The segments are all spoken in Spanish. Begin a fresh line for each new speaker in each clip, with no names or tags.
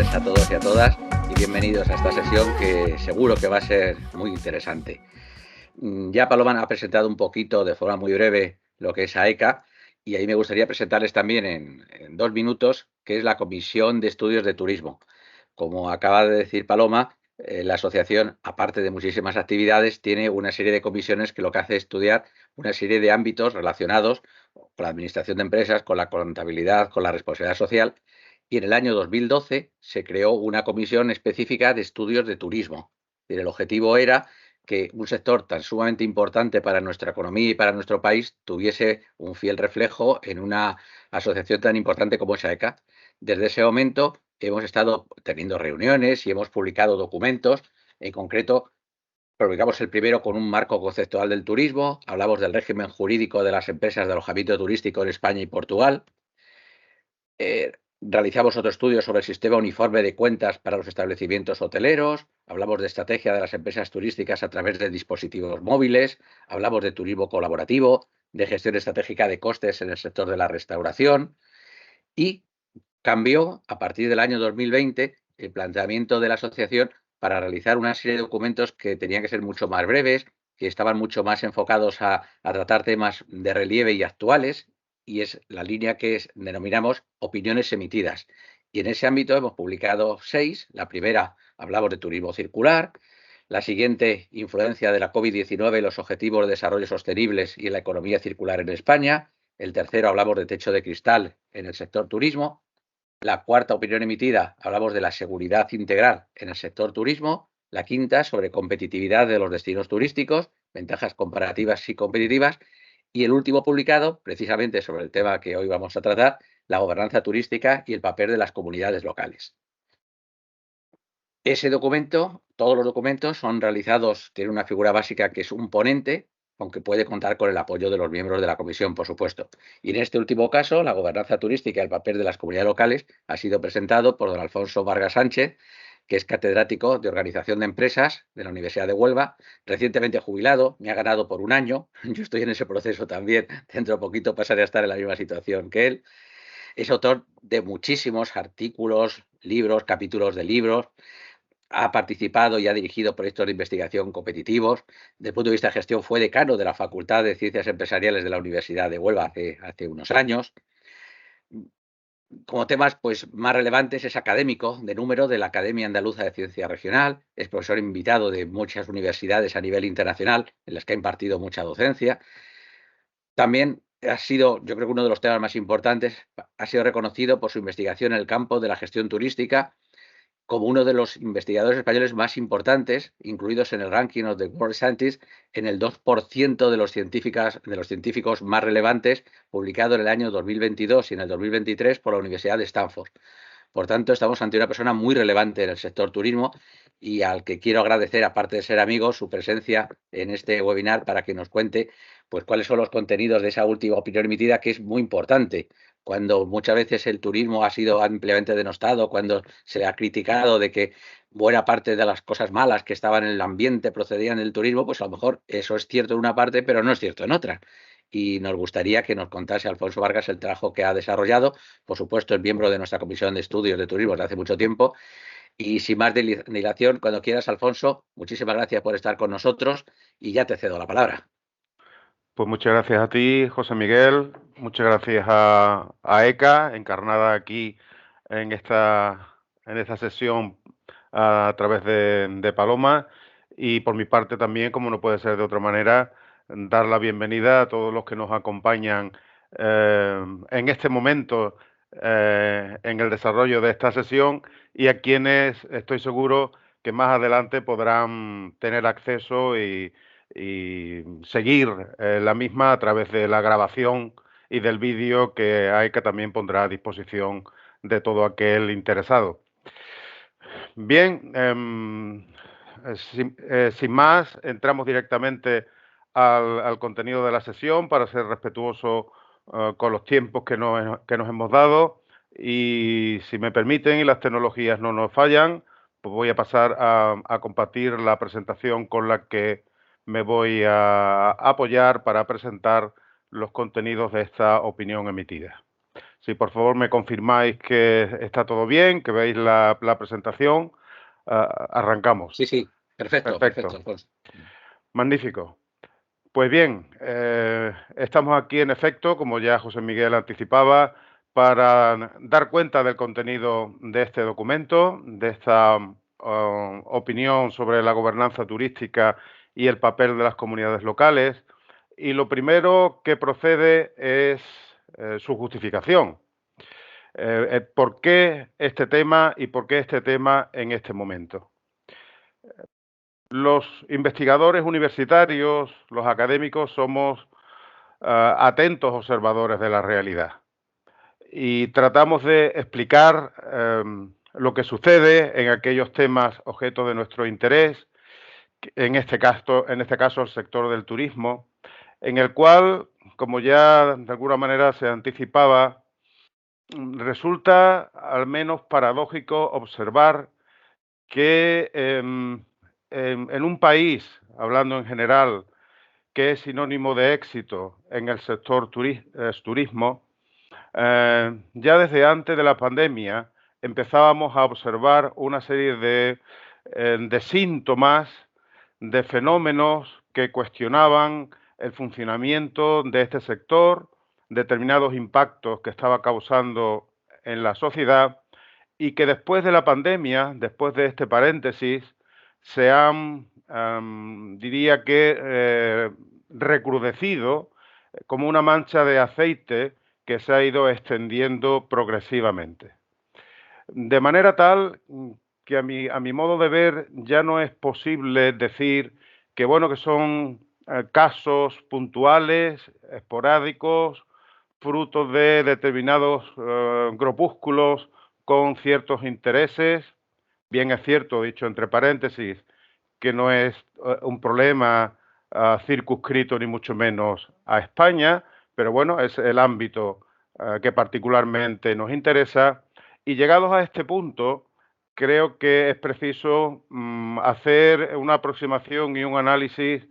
tardes a todos y a todas y bienvenidos a esta sesión que seguro que va a ser muy interesante. Ya Paloma ha presentado un poquito de forma muy breve lo que es AECA y ahí me gustaría presentarles también en 2 minutos qué es la Comisión de Estudios de Turismo. Como acaba de decir Paloma, la asociación, aparte de muchísimas actividades, tiene una serie de comisiones que lo que hace es estudiar una serie de ámbitos relacionados con la administración de empresas, con la contabilidad, con la responsabilidad social. Y en el año 2012 se creó una comisión específica de estudios de turismo. El objetivo era que un sector tan sumamente importante para nuestra economía y para nuestro país tuviese un fiel reflejo en una asociación tan importante como es AECA. Desde ese momento hemos estado teniendo reuniones y hemos publicado documentos. En concreto, publicamos el primero con un marco conceptual del turismo, hablamos del régimen jurídico de las empresas de alojamiento turístico en España y Portugal. Realizamos otro estudio sobre el sistema uniforme de cuentas para los establecimientos hoteleros, hablamos de estrategia de las empresas turísticas a través de dispositivos móviles, hablamos de turismo colaborativo, de gestión estratégica de costes en el sector de la restauración y cambió a partir del año 2020 el planteamiento de la asociación para realizar una serie de documentos que tenían que ser mucho más breves, que estaban mucho más enfocados a tratar temas de relieve y actuales, y es la línea que denominamos opiniones emitidas. Y en ese ámbito hemos publicado 6. La primera, hablamos de turismo circular. La siguiente, influencia de la COVID-19 en los objetivos de desarrollo sostenibles y en la economía circular en España. El tercero, hablamos de techo de cristal en el sector turismo. La cuarta opinión emitida, hablamos de la seguridad integral en el sector turismo. La quinta, sobre competitividad de los destinos turísticos, ventajas comparativas y competitivas. Y el último publicado, precisamente sobre el tema que hoy vamos a tratar, la gobernanza turística y el papel de las comunidades locales. Ese documento, todos los documentos son realizados, tiene una figura básica que es un ponente, aunque puede contar con el apoyo de los miembros de la comisión, por supuesto. Y en este último caso, la gobernanza turística y el papel de las comunidades locales ha sido presentado por don Alfonso Vargas Sánchez, que es catedrático de Organización de Empresas de la Universidad de Huelva, recientemente jubilado, me ha ganado por un año, yo estoy en ese proceso también, dentro de poquito pasaré a estar en la misma situación que él. Es autor de muchísimos artículos, libros, capítulos de libros. Ha participado y ha dirigido proyectos de investigación competitivos. Desde el punto de vista de gestión, fue decano de la Facultad de Ciencias Empresariales de la Universidad de Huelva hace unos años. Como temas pues, más relevantes, es académico de número de la Academia Andaluza de Ciencia Regional, es profesor invitado de muchas universidades a nivel internacional, en las que ha impartido mucha docencia. También ha sido, yo creo que uno de los temas más importantes, ha sido reconocido por su investigación en el campo de la gestión turística, como uno de los investigadores españoles más importantes, incluidos en el ranking of the World Scientists, en el 2% de los científicos más relevantes, publicado en el año 2022 y en el 2023 por la Universidad de Stanford. Por tanto, estamos ante una persona muy relevante en el sector turismo y al que quiero agradecer, aparte de ser amigo, su presencia en este webinar para que nos cuente pues, cuáles son los contenidos de esa última opinión emitida, que es muy importante. Cuando muchas veces el turismo ha sido ampliamente denostado, cuando se le ha criticado de que buena parte de las cosas malas que estaban en el ambiente procedían del turismo, pues a lo mejor eso es cierto en una parte, pero no es cierto en otra. Y nos gustaría que nos contase Alfonso Vargas el trabajo que ha desarrollado. Por supuesto, es miembro de nuestra Comisión de Estudios de Turismo desde hace mucho tiempo. Y sin más dilación, cuando quieras, Alfonso, muchísimas gracias por estar con nosotros y ya te cedo la palabra.
Pues muchas gracias a ti, José Miguel. Muchas gracias a ECA, encarnada aquí en esta sesión a través de Paloma. Y por mi parte también, como no puede ser de otra manera, dar la bienvenida a todos los que nos acompañan en este momento en el desarrollo de esta sesión y a quienes estoy seguro que más adelante podrán tener acceso y seguir la misma a través de la grabación y del vídeo que AECA también pondrá a disposición de todo aquel interesado. Bien, sin más, entramos directamente al contenido de la sesión para ser respetuoso con los tiempos que nos hemos dado y si me permiten y las tecnologías no nos fallan, pues voy a pasar a compartir la presentación con la que me voy a apoyar para presentar los contenidos de esta opinión emitida. Si por favor me confirmáis que está todo bien, que veis la presentación, arrancamos.
Sí, perfecto,
Perfecto.
Alfonso.
Magnífico. Pues bien, estamos aquí en efecto, como ya José Miguel anticipaba, para dar cuenta del contenido de este documento, de esta opinión sobre la gobernanza turística y el papel de las comunidades locales. Y lo primero que procede es su justificación. ¿Por qué este tema y por qué este tema en este momento? Los investigadores universitarios, los académicos, somos atentos observadores de la realidad y tratamos de explicar lo que sucede en aquellos temas objeto de nuestro interés, en este caso el sector del turismo, en el cual, como ya de alguna manera se anticipaba, resulta al menos paradójico observar que en un país, hablando en general, que es sinónimo de éxito en el sector turismo, ya desde antes de la pandemia empezábamos a observar una serie de síntomas, de fenómenos que cuestionaban el funcionamiento de este sector, determinados impactos que estaba causando en la sociedad y que después de la pandemia, después de este paréntesis, se han, diría que, recrudecido como una mancha de aceite que se ha ido extendiendo progresivamente. De manera tal que a mi modo de ver ya no es posible decir que, bueno, que son casos puntuales, esporádicos, frutos de determinados grupúsculos con ciertos intereses. Bien es cierto, dicho entre paréntesis, que no es un problema circunscrito ni mucho menos a España, pero bueno, es el ámbito que particularmente nos interesa. Y llegados a este punto, creo que es preciso hacer una aproximación y un análisis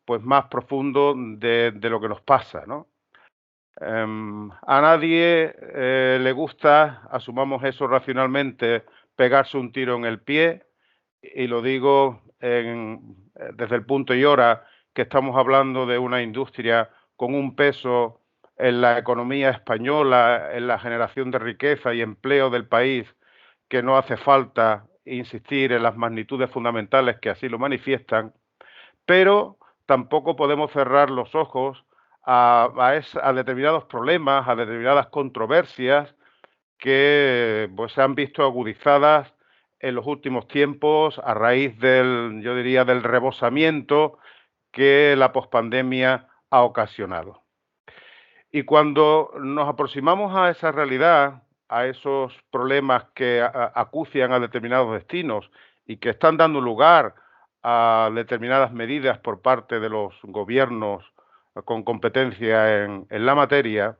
pues más profundo de lo que nos pasa, ¿no? A nadie le gusta, asumamos eso racionalmente, pegarse un tiro en el pie, y lo digo desde el punto y hora que estamos hablando de una industria con un peso en la economía española, en la generación de riqueza y empleo del país, que no hace falta insistir en las magnitudes fundamentales que así lo manifiestan, pero tampoco podemos cerrar los ojos a determinados problemas, a determinadas controversias que pues, se han visto agudizadas en los últimos tiempos a raíz del, yo diría, del rebosamiento que la pospandemia ha ocasionado. Y cuando nos aproximamos a esa realidad, a esos problemas que acucian a determinados destinos y que están dando lugar a determinadas medidas por parte de los gobiernos con competencia en la materia,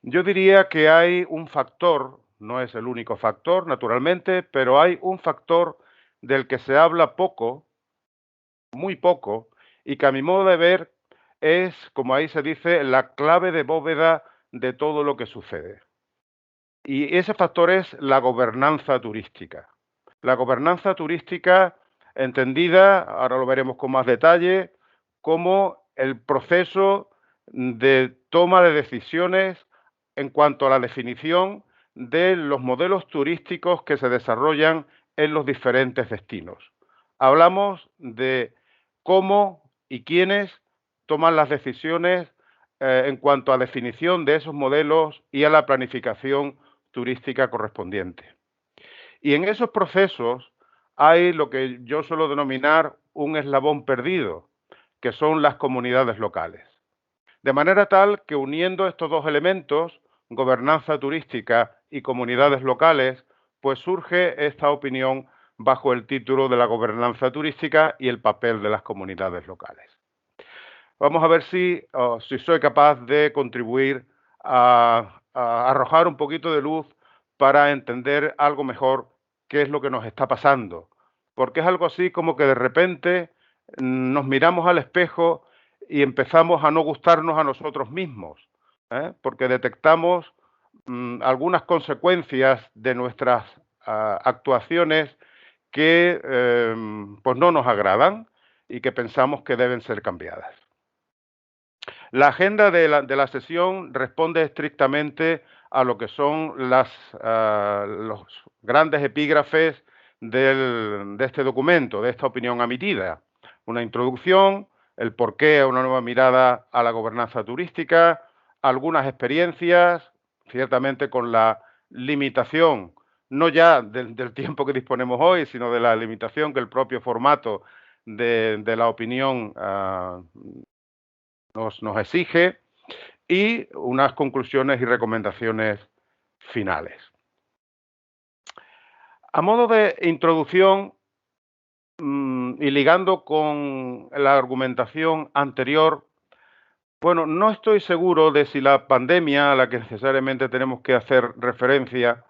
yo diría que hay un factor, no es el único factor, naturalmente, pero hay un factor del que se habla poco, muy poco, y que a mi modo de ver es, como ahí se dice, la clave de bóveda de todo lo que sucede. Y ese factor es la gobernanza turística. La gobernanza turística entendida, ahora lo veremos con más detalle, como el proceso de toma de decisiones en cuanto a la definición de los modelos turísticos que se desarrollan en los diferentes destinos. Hablamos de cómo y quiénes toman las decisiones en cuanto a definición de esos modelos y a la planificación turística correspondiente. Y en esos procesos hay lo que yo suelo denominar un eslabón perdido, que son las comunidades locales. De manera tal que uniendo estos dos elementos, gobernanza turística y comunidades locales, pues surge esta opinión bajo el título de la gobernanza turística y el papel de las comunidades locales. Vamos a ver si soy capaz de contribuir a arrojar un poquito de luz para entender algo mejor qué es lo que nos está pasando. Porque es algo así como que de repente nos miramos al espejo y empezamos a no gustarnos a nosotros mismos, porque detectamos algunas consecuencias de nuestras actuaciones que pues no nos agradan y que pensamos que deben ser cambiadas. La agenda de la sesión responde estrictamente a lo que son los grandes epígrafes de este documento, de esta opinión emitida. Una introducción, el porqué a una nueva mirada a la gobernanza turística, algunas experiencias, ciertamente con la limitación, no ya del tiempo que disponemos hoy, sino de la limitación que el propio formato de la opinión nos exige, y unas conclusiones y recomendaciones finales. A modo de introducción y ligando con la argumentación anterior, bueno, no estoy seguro de si la pandemia a la que necesariamente tenemos que hacer referencia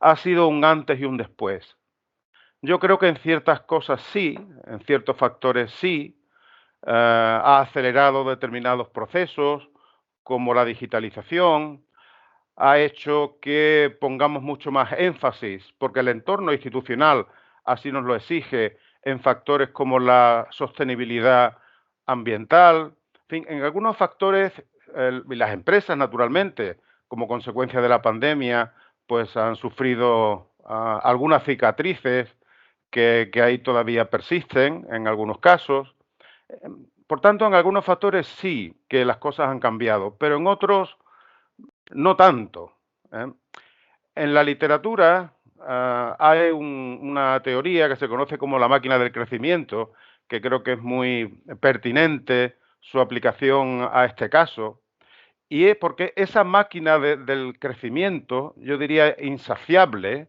ha sido un antes y un después. Yo creo que en ciertas cosas sí, en ciertos factores sí, ha acelerado determinados procesos, como la digitalización, ha hecho que pongamos mucho más énfasis, porque el entorno institucional así nos lo exige, en factores como la sostenibilidad ambiental, en fin, en algunos factores, y las empresas, naturalmente, como consecuencia de la pandemia, pues han sufrido algunas cicatrices que ahí todavía persisten en algunos casos. Por tanto, en algunos factores sí que las cosas han cambiado, pero en otros no tanto. ¿eh? En la literatura hay una teoría que se conoce como la máquina del crecimiento, que creo que es muy pertinente su aplicación a este caso, y es porque esa máquina del crecimiento, yo diría insaciable,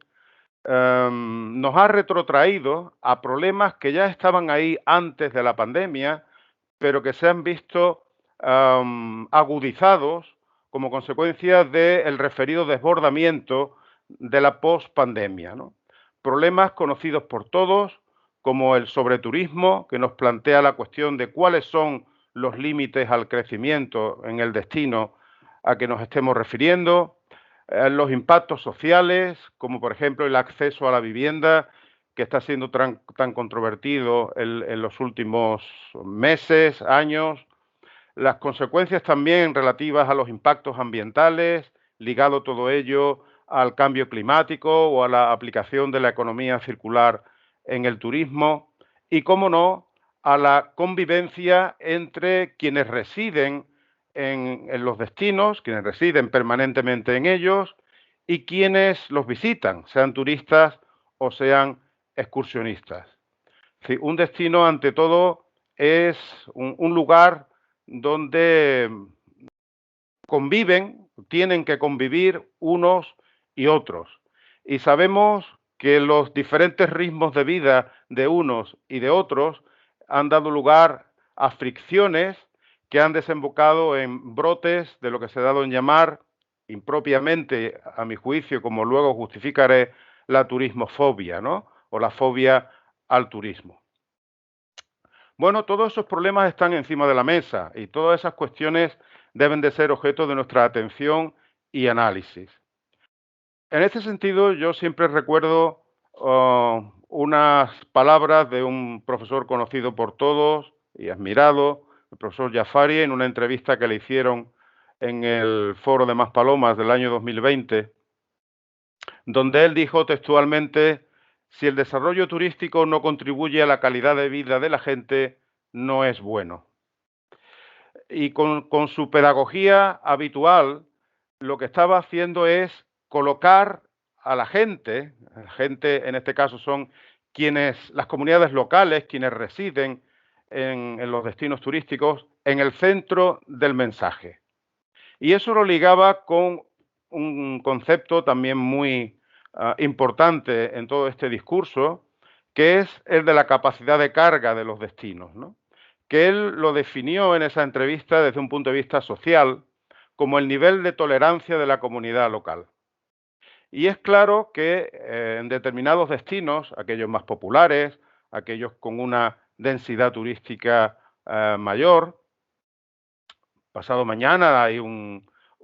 nos ha retrotraído a problemas que ya estaban ahí antes de la pandemia, pero que se han visto agudizados como consecuencia del referido desbordamiento de la pospandemia, ¿no? Problemas conocidos por todos, como el sobreturismo, que nos plantea la cuestión de cuáles son los límites al crecimiento en el destino a que nos estemos refiriendo, los impactos sociales, como por ejemplo el acceso a la vivienda, que está siendo tan controvertido en los últimos meses, años, las consecuencias también relativas a los impactos ambientales, ligado todo ello al cambio climático o a la aplicación de la economía circular en el turismo y, cómo no, a la convivencia entre quienes residen en los destinos, quienes residen permanentemente en ellos y quienes los visitan, sean turistas o sean excursionistas. Sí, un destino, ante todo, es un lugar donde conviven, tienen que convivir unos y otros. Y sabemos que los diferentes ritmos de vida de unos y de otros han dado lugar a fricciones que han desembocado en brotes de lo que se ha dado en llamar, impropiamente, a mi juicio, como luego justificaré, la turismofobia, ¿no? O la fobia al turismo. Bueno, todos esos problemas están encima de la mesa y todas esas cuestiones deben de ser objeto de nuestra atención y análisis. En este sentido, yo siempre recuerdo unas palabras de un profesor conocido por todos y admirado, el profesor Jafari, en una entrevista que le hicieron en el Foro de Maspalomas del año 2020, donde él dijo textualmente: si el desarrollo turístico no contribuye a la calidad de vida de la gente, no es bueno. Y con su pedagogía habitual, lo que estaba haciendo es colocar a la gente en este caso son las comunidades locales, quienes residen en los destinos turísticos, en el centro del mensaje. Y eso lo ligaba con un concepto también muy importante en todo este discurso, que es el de la capacidad de carga de los destinos, ¿no? Que él lo definió en esa entrevista desde un punto de vista social como el nivel de tolerancia de la comunidad local. Y es claro que en determinados destinos, aquellos más populares, aquellos con una densidad turística mayor, pasado mañana hay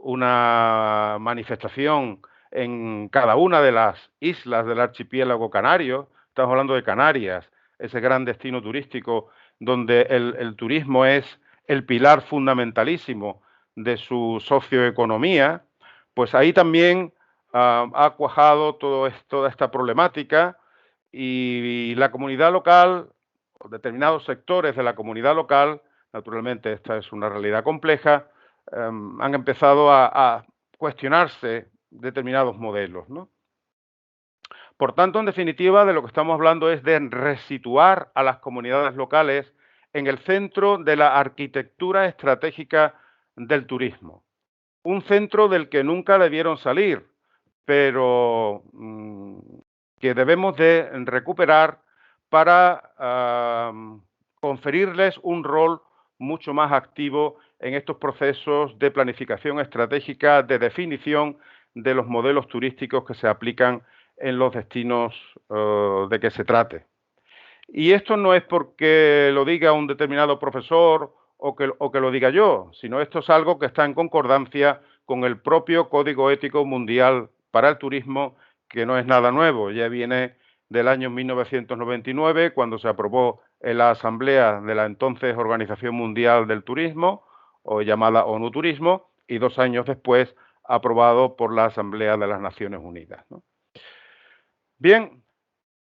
una manifestación en cada una de las islas del archipiélago canario. Estamos hablando de Canarias, ese gran destino turístico donde el turismo es el pilar fundamentalísimo de su socioeconomía, pues ahí también ha cuajado toda esta problemática y la comunidad local, o determinados sectores de la comunidad local, naturalmente esta es una realidad compleja, han empezado a cuestionarse determinados modelos, ¿no? Por tanto, en definitiva, de lo que estamos hablando es de resituar a las comunidades locales en el centro de la arquitectura estratégica del turismo. Un centro del que nunca debieron salir, pero que debemos de recuperar para conferirles un rol mucho más activo en estos procesos de planificación estratégica, de definición de los modelos turísticos que se aplican en los destinos de que se trate. Y esto no es porque lo diga un determinado profesor o que lo diga yo, sino esto es algo que está en concordancia con el propio Código Ético Mundial para el Turismo, que no es nada nuevo, ya viene del año 1999, cuando se aprobó en la Asamblea de la entonces Organización Mundial del Turismo, o llamada ONU Turismo, y 2 años después aprobado por la Asamblea de las Naciones Unidas, ¿no? Bien,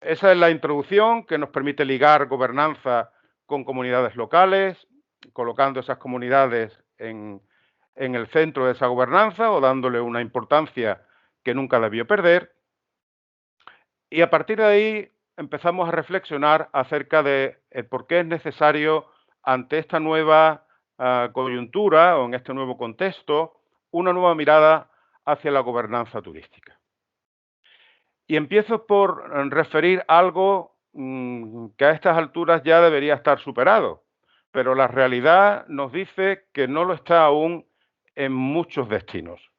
esa es la introducción que nos permite ligar gobernanza con comunidades locales, colocando esas comunidades en el centro de esa gobernanza o dándole una importancia que nunca debió perder. Y a partir de ahí empezamos a reflexionar acerca de por qué es necesario, ante esta nueva coyuntura o en este nuevo contexto, una nueva mirada hacia la gobernanza turística. Y empiezo por referir algo que a estas alturas ya debería estar superado, pero la realidad nos dice que no lo está aún en muchos destinos.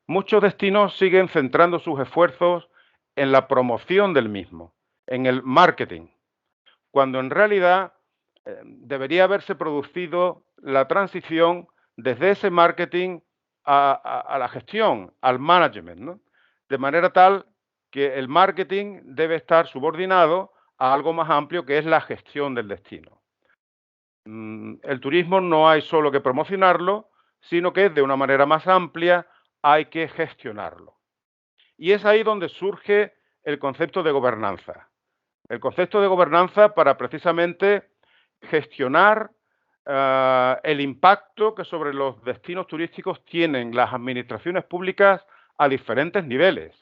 Muchos destinos siguen centrando sus esfuerzos en la promoción del mismo, en el marketing, cuando en realidad debería haberse producido la transición desde ese marketing a la gestión, al management, ¿no? De manera tal que el marketing debe estar subordinado a algo más amplio que es la gestión del destino. El turismo no hay solo que promocionarlo, sino que de una manera más amplia hay que gestionarlo. Y es ahí donde surge el concepto de gobernanza. El concepto de gobernanza para precisamente gestionar el impacto que sobre los destinos turísticos tienen las administraciones públicas a diferentes niveles.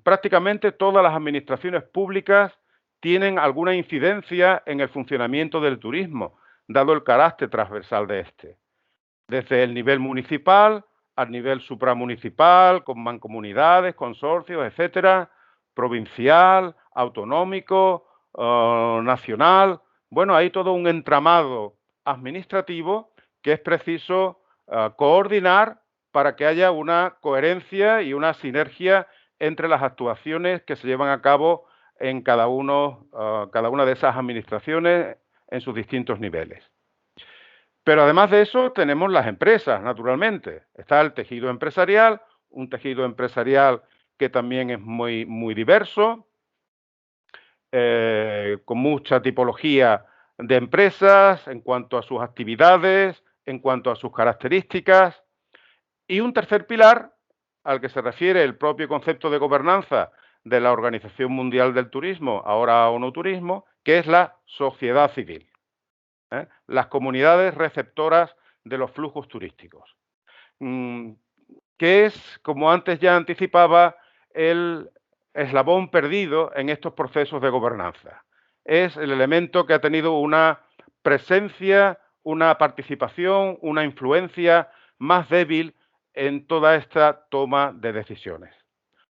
Prácticamente todas las administraciones públicas tienen alguna incidencia en el funcionamiento del turismo, dado el carácter transversal de este. Desde el nivel municipal al nivel supramunicipal, con mancomunidades, consorcios, etcétera, provincial, autonómico, nacional. Bueno, hay todo un entramado administrativo que es preciso coordinar para que haya una coherencia y una sinergia entre las actuaciones que se llevan a cabo en cada una de esas administraciones en sus distintos niveles. Pero además de eso tenemos las empresas, naturalmente. Está el tejido empresarial, un tejido empresarial que también es muy, muy diverso, con mucha tipología de empresas en cuanto a sus actividades, en cuanto a sus características. Y un tercer pilar, al que se refiere el propio concepto de gobernanza de la Organización Mundial del Turismo, ahora ONU Turismo, que es la sociedad civil. Las comunidades receptoras de los flujos turísticos, que es, como antes ya anticipaba, el eslabón perdido en estos procesos de gobernanza. Es el elemento que ha tenido una presencia, una participación, una influencia más débil en toda esta toma de decisiones.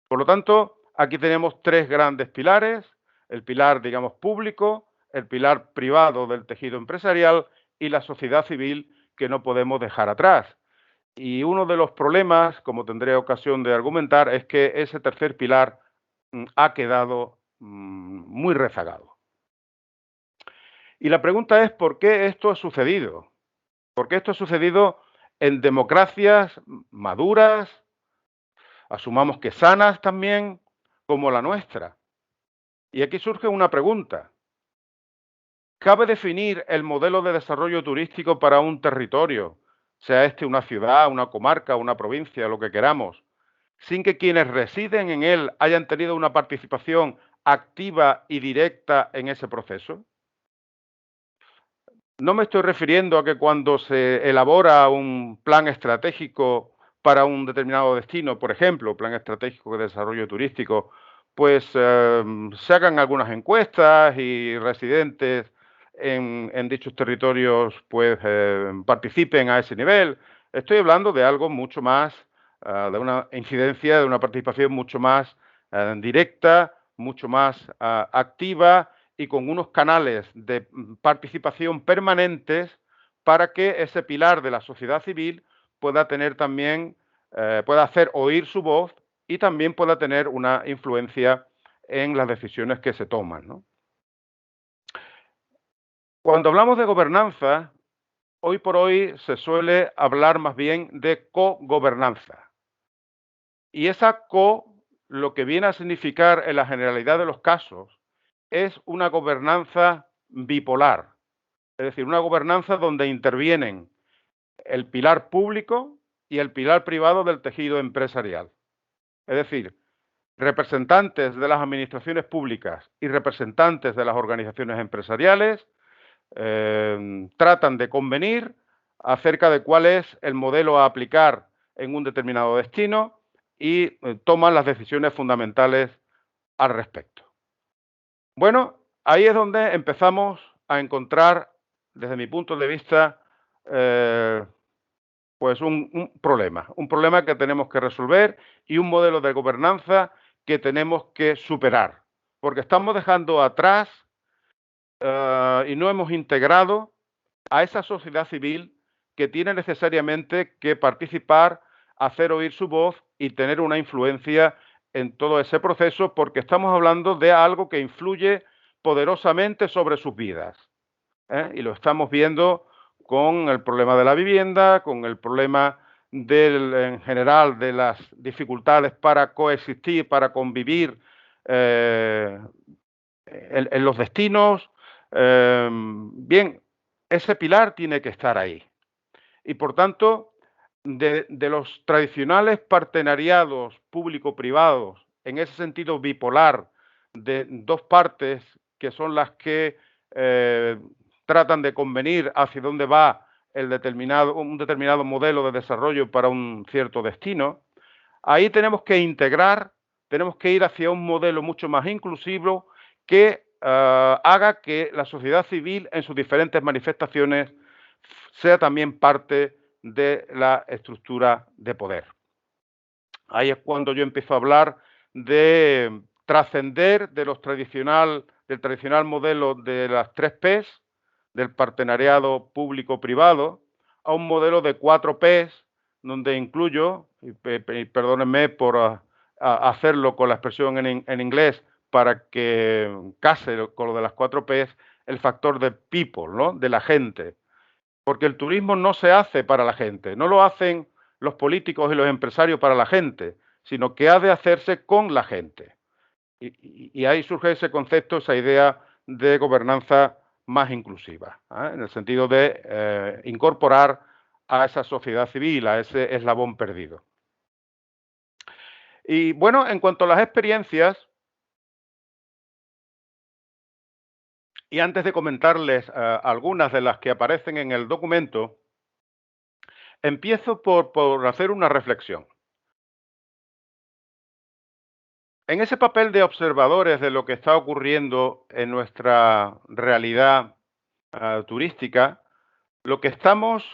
Por lo tanto, aquí tenemos 3 grandes pilares: el pilar, digamos, público, el pilar privado del tejido empresarial y la sociedad civil, que no podemos dejar atrás. Y uno de los problemas, como tendré ocasión de argumentar, es que ese tercer pilar ha quedado muy rezagado. Y la pregunta es, ¿por qué esto ha sucedido? ¿Por qué esto ha sucedido en democracias maduras, asumamos que sanas también, como la nuestra. Y aquí surge una pregunta. ¿Cabe definir el modelo de desarrollo turístico para un territorio, sea este una ciudad, una comarca, una provincia, lo que queramos, sin que quienes residen en él hayan tenido una participación activa y directa en ese proceso? No me estoy refiriendo a que cuando se elabora un plan estratégico para un determinado destino, por ejemplo, plan estratégico de desarrollo turístico, pues se hagan algunas encuestas y residentes en dichos territorios pues participen a ese nivel. Estoy hablando de algo mucho más, de una incidencia, de una participación mucho más directa, mucho más activa y con unos canales de participación permanentes para que ese pilar de la sociedad civil pueda tener también, pueda hacer oír su voz y también pueda tener una influencia en las decisiones que se toman, ¿no? Cuando hablamos de gobernanza, hoy por hoy se suele hablar más bien de cogobernanza. Y esa lo que viene a significar en la generalidad de los casos, es una gobernanza bipolar. Es decir, una gobernanza donde intervienen el pilar público y el pilar privado del tejido empresarial. Es decir, representantes de las administraciones públicas y representantes de las organizaciones empresariales tratan de convenir acerca de cuál es el modelo a aplicar en un determinado destino y toman las decisiones fundamentales al respecto. Bueno, ahí es donde empezamos a encontrar, desde mi punto de vista, pues un problema que tenemos que resolver y un modelo de gobernanza que tenemos que superar, porque estamos dejando atrás y no hemos integrado a esa sociedad civil que tiene necesariamente que participar, hacer oír su voz y tener una influencia en todo ese proceso, porque estamos hablando de algo que influye poderosamente sobre sus vidas, ¿eh? Y lo estamos viendo con el problema de la vivienda, con el problema en general de las dificultades para coexistir, para convivir en los destinos. Bien, ese pilar tiene que estar ahí. Y por tanto, de los tradicionales partenariados público-privados, en ese sentido bipolar, de dos partes que son las que tratan de convenir hacia dónde va un determinado modelo de desarrollo para un cierto destino, ahí tenemos que integrar, tenemos que ir hacia un modelo mucho más inclusivo que haga que la sociedad civil en sus diferentes manifestaciones sea también parte de la estructura de poder. Ahí es cuando yo empiezo a hablar de trascender del tradicional modelo de las 3 Ps, del partenariado público-privado, a un modelo de 4 Ps, donde incluyo, y perdónenme por hacerlo con la expresión en inglés para que case con lo de las 4 Ps, el factor de people, ¿no? De la gente. Porque el turismo no se hace para la gente, no lo hacen los políticos y los empresarios para la gente, sino que ha de hacerse con la gente. Y ahí surge ese concepto, esa idea de gobernanza más inclusiva, en el sentido de incorporar a esa sociedad civil, a ese eslabón perdido. Y bueno, en cuanto a las experiencias, y antes de comentarles algunas de las que aparecen en el documento, empiezo por hacer una reflexión. En ese papel de observadores de lo que está ocurriendo en nuestra realidad turística, lo que estamos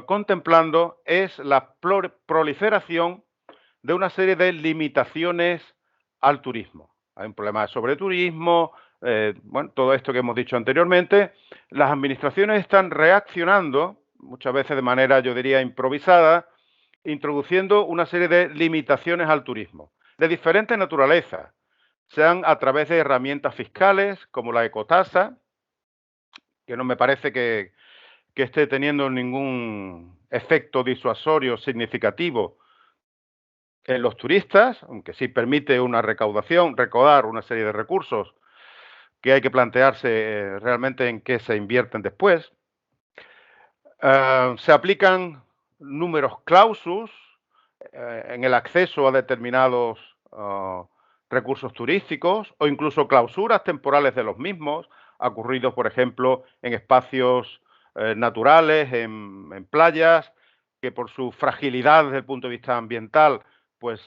contemplando es la proliferación de una serie de limitaciones al turismo. Hay un problema de sobreturismo, bueno, todo esto que hemos dicho anteriormente. Las administraciones están reaccionando, muchas veces de manera, yo diría, improvisada, introduciendo una serie de limitaciones al turismo, de diferente naturaleza, sean a través de herramientas fiscales como la ecotasa, que no me parece que que esté teniendo ningún efecto disuasorio significativo en los turistas, aunque sí permite una recaudación, recaudar una serie de recursos que hay que plantearse realmente en qué se invierten después. Se aplican números clausus en el acceso a determinados recursos turísticos o incluso clausuras temporales de los mismos, ocurridos, por ejemplo, en espacios naturales, en playas, que por su fragilidad desde el punto de vista ambiental, pues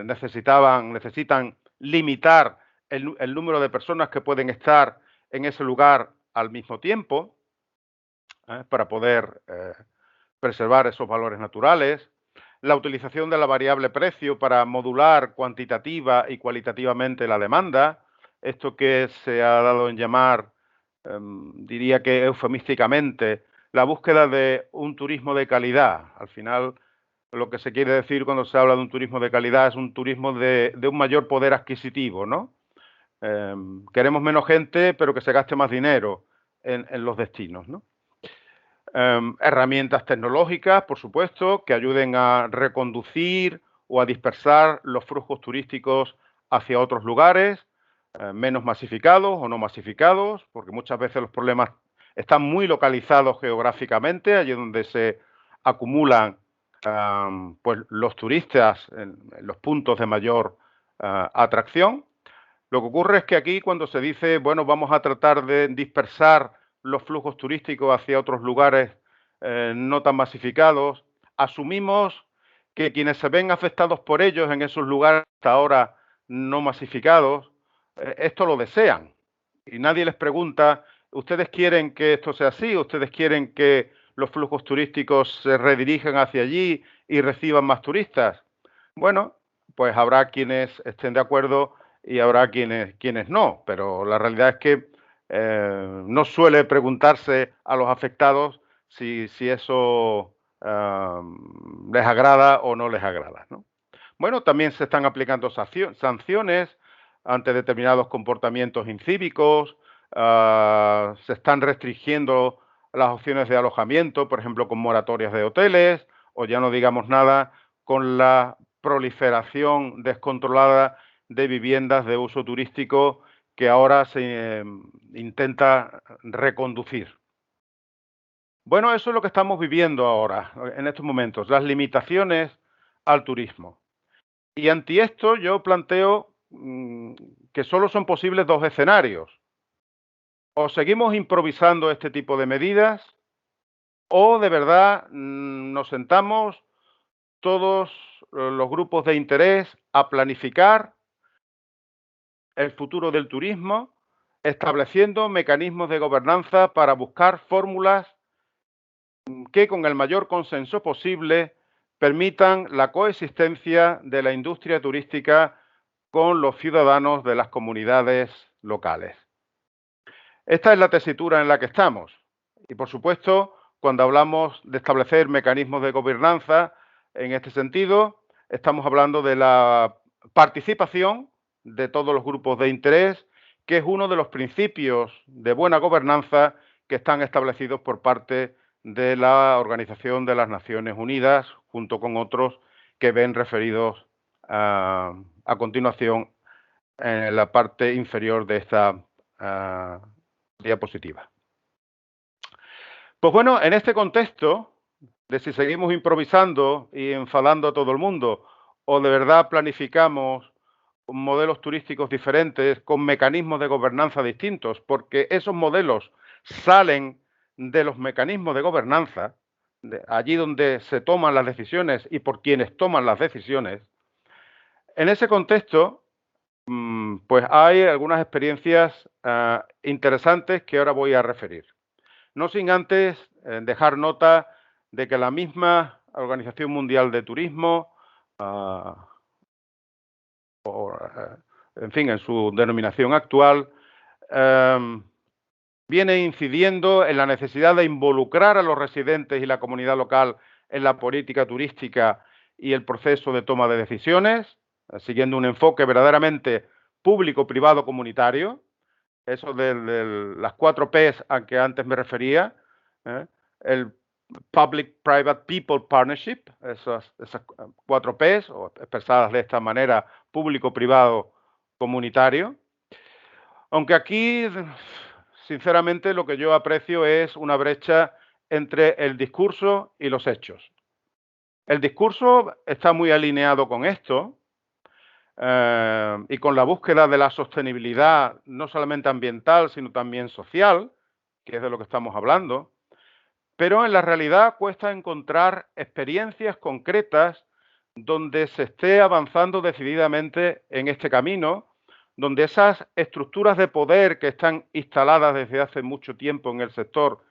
necesitan limitar el número de personas que pueden estar en ese lugar al mismo tiempo, para poder preservar esos valores naturales, la utilización de la variable precio para modular cuantitativa y cualitativamente la demanda, esto que se ha dado en llamar, diría que eufemísticamente, la búsqueda de un turismo de calidad. Al final, lo que se quiere decir cuando se habla de un turismo de calidad es un turismo de un mayor poder adquisitivo, ¿no? Queremos menos gente, pero que se gaste más dinero en los destinos, ¿no? Herramientas tecnológicas, por supuesto, que ayuden a reconducir o a dispersar los flujos turísticos hacia otros lugares, menos masificados o no masificados, porque muchas veces los problemas están muy localizados geográficamente, allí donde se acumulan pues los turistas en los puntos de mayor atracción. Lo que ocurre es que aquí cuando se dice, bueno, vamos a tratar de dispersar los flujos turísticos hacia otros lugares no tan masificados, asumimos que quienes se ven afectados por ellos en esos lugares hasta ahora no masificados, esto lo desean. Y nadie les pregunta, ¿ustedes quieren que esto sea así? ¿Ustedes quieren que los flujos turísticos se redirijan hacia allí y reciban más turistas? Bueno, pues habrá quienes estén de acuerdo y habrá quienes no, pero la realidad es que no suele preguntarse a los afectados si eso les agrada o no les agrada, ¿no? Bueno, también se están aplicando sanciones ante determinados comportamientos incívicos, se están restringiendo las opciones de alojamiento, por ejemplo, con moratorias de hoteles, o ya no digamos nada con la proliferación descontrolada de viviendas de uso turístico que ahora se intenta reconducir. Bueno, eso es lo que estamos viviendo ahora, en estos momentos, las limitaciones al turismo. Y ante esto yo planteo que solo son posibles dos escenarios. O seguimos improvisando este tipo de medidas o de verdad nos sentamos todos los grupos de interés a planificar el futuro del turismo, estableciendo mecanismos de gobernanza para buscar fórmulas que con el mayor consenso posible permitan la coexistencia de la industria turística con los ciudadanos de las comunidades locales. Esta es la tesitura en la que estamos. Y por supuesto, cuando hablamos de establecer mecanismos de gobernanza, en este sentido, estamos hablando de la participación de todos los grupos de interés, que es uno de los principios de buena gobernanza que están establecidos por parte de la Organización de las Naciones Unidas, junto con otros que ven referidos a continuación en la parte inferior de esta diapositiva. Pues bueno, en este contexto de si seguimos improvisando y enfadando a todo el mundo o de verdad planificamos modelos turísticos diferentes con mecanismos de gobernanza distintos, porque esos modelos salen de los mecanismos de gobernanza, de allí donde se toman las decisiones y por quienes toman las decisiones. En ese contexto, pues hay algunas experiencias interesantes que ahora voy a referir. No sin antes dejar nota de que la misma Organización Mundial de Turismo, en fin, en su denominación actual, viene incidiendo en la necesidad de involucrar a los residentes y la comunidad local en la política turística y el proceso de toma de decisiones, siguiendo un enfoque verdaderamente público, privado, comunitario, eso de las 4 Ps a que antes me refería, el Public-Private People Partnership, esas 4 Ps, o expresadas de esta manera, público-privado comunitario. Aunque aquí, sinceramente, lo que yo aprecio es una brecha entre el discurso y los hechos. El discurso está muy alineado con esto y con la búsqueda de la sostenibilidad, no solamente ambiental, sino también social, que es de lo que estamos hablando. Pero en la realidad cuesta encontrar experiencias concretas donde se esté avanzando decididamente en este camino, donde esas estructuras de poder que están instaladas desde hace mucho tiempo en el sector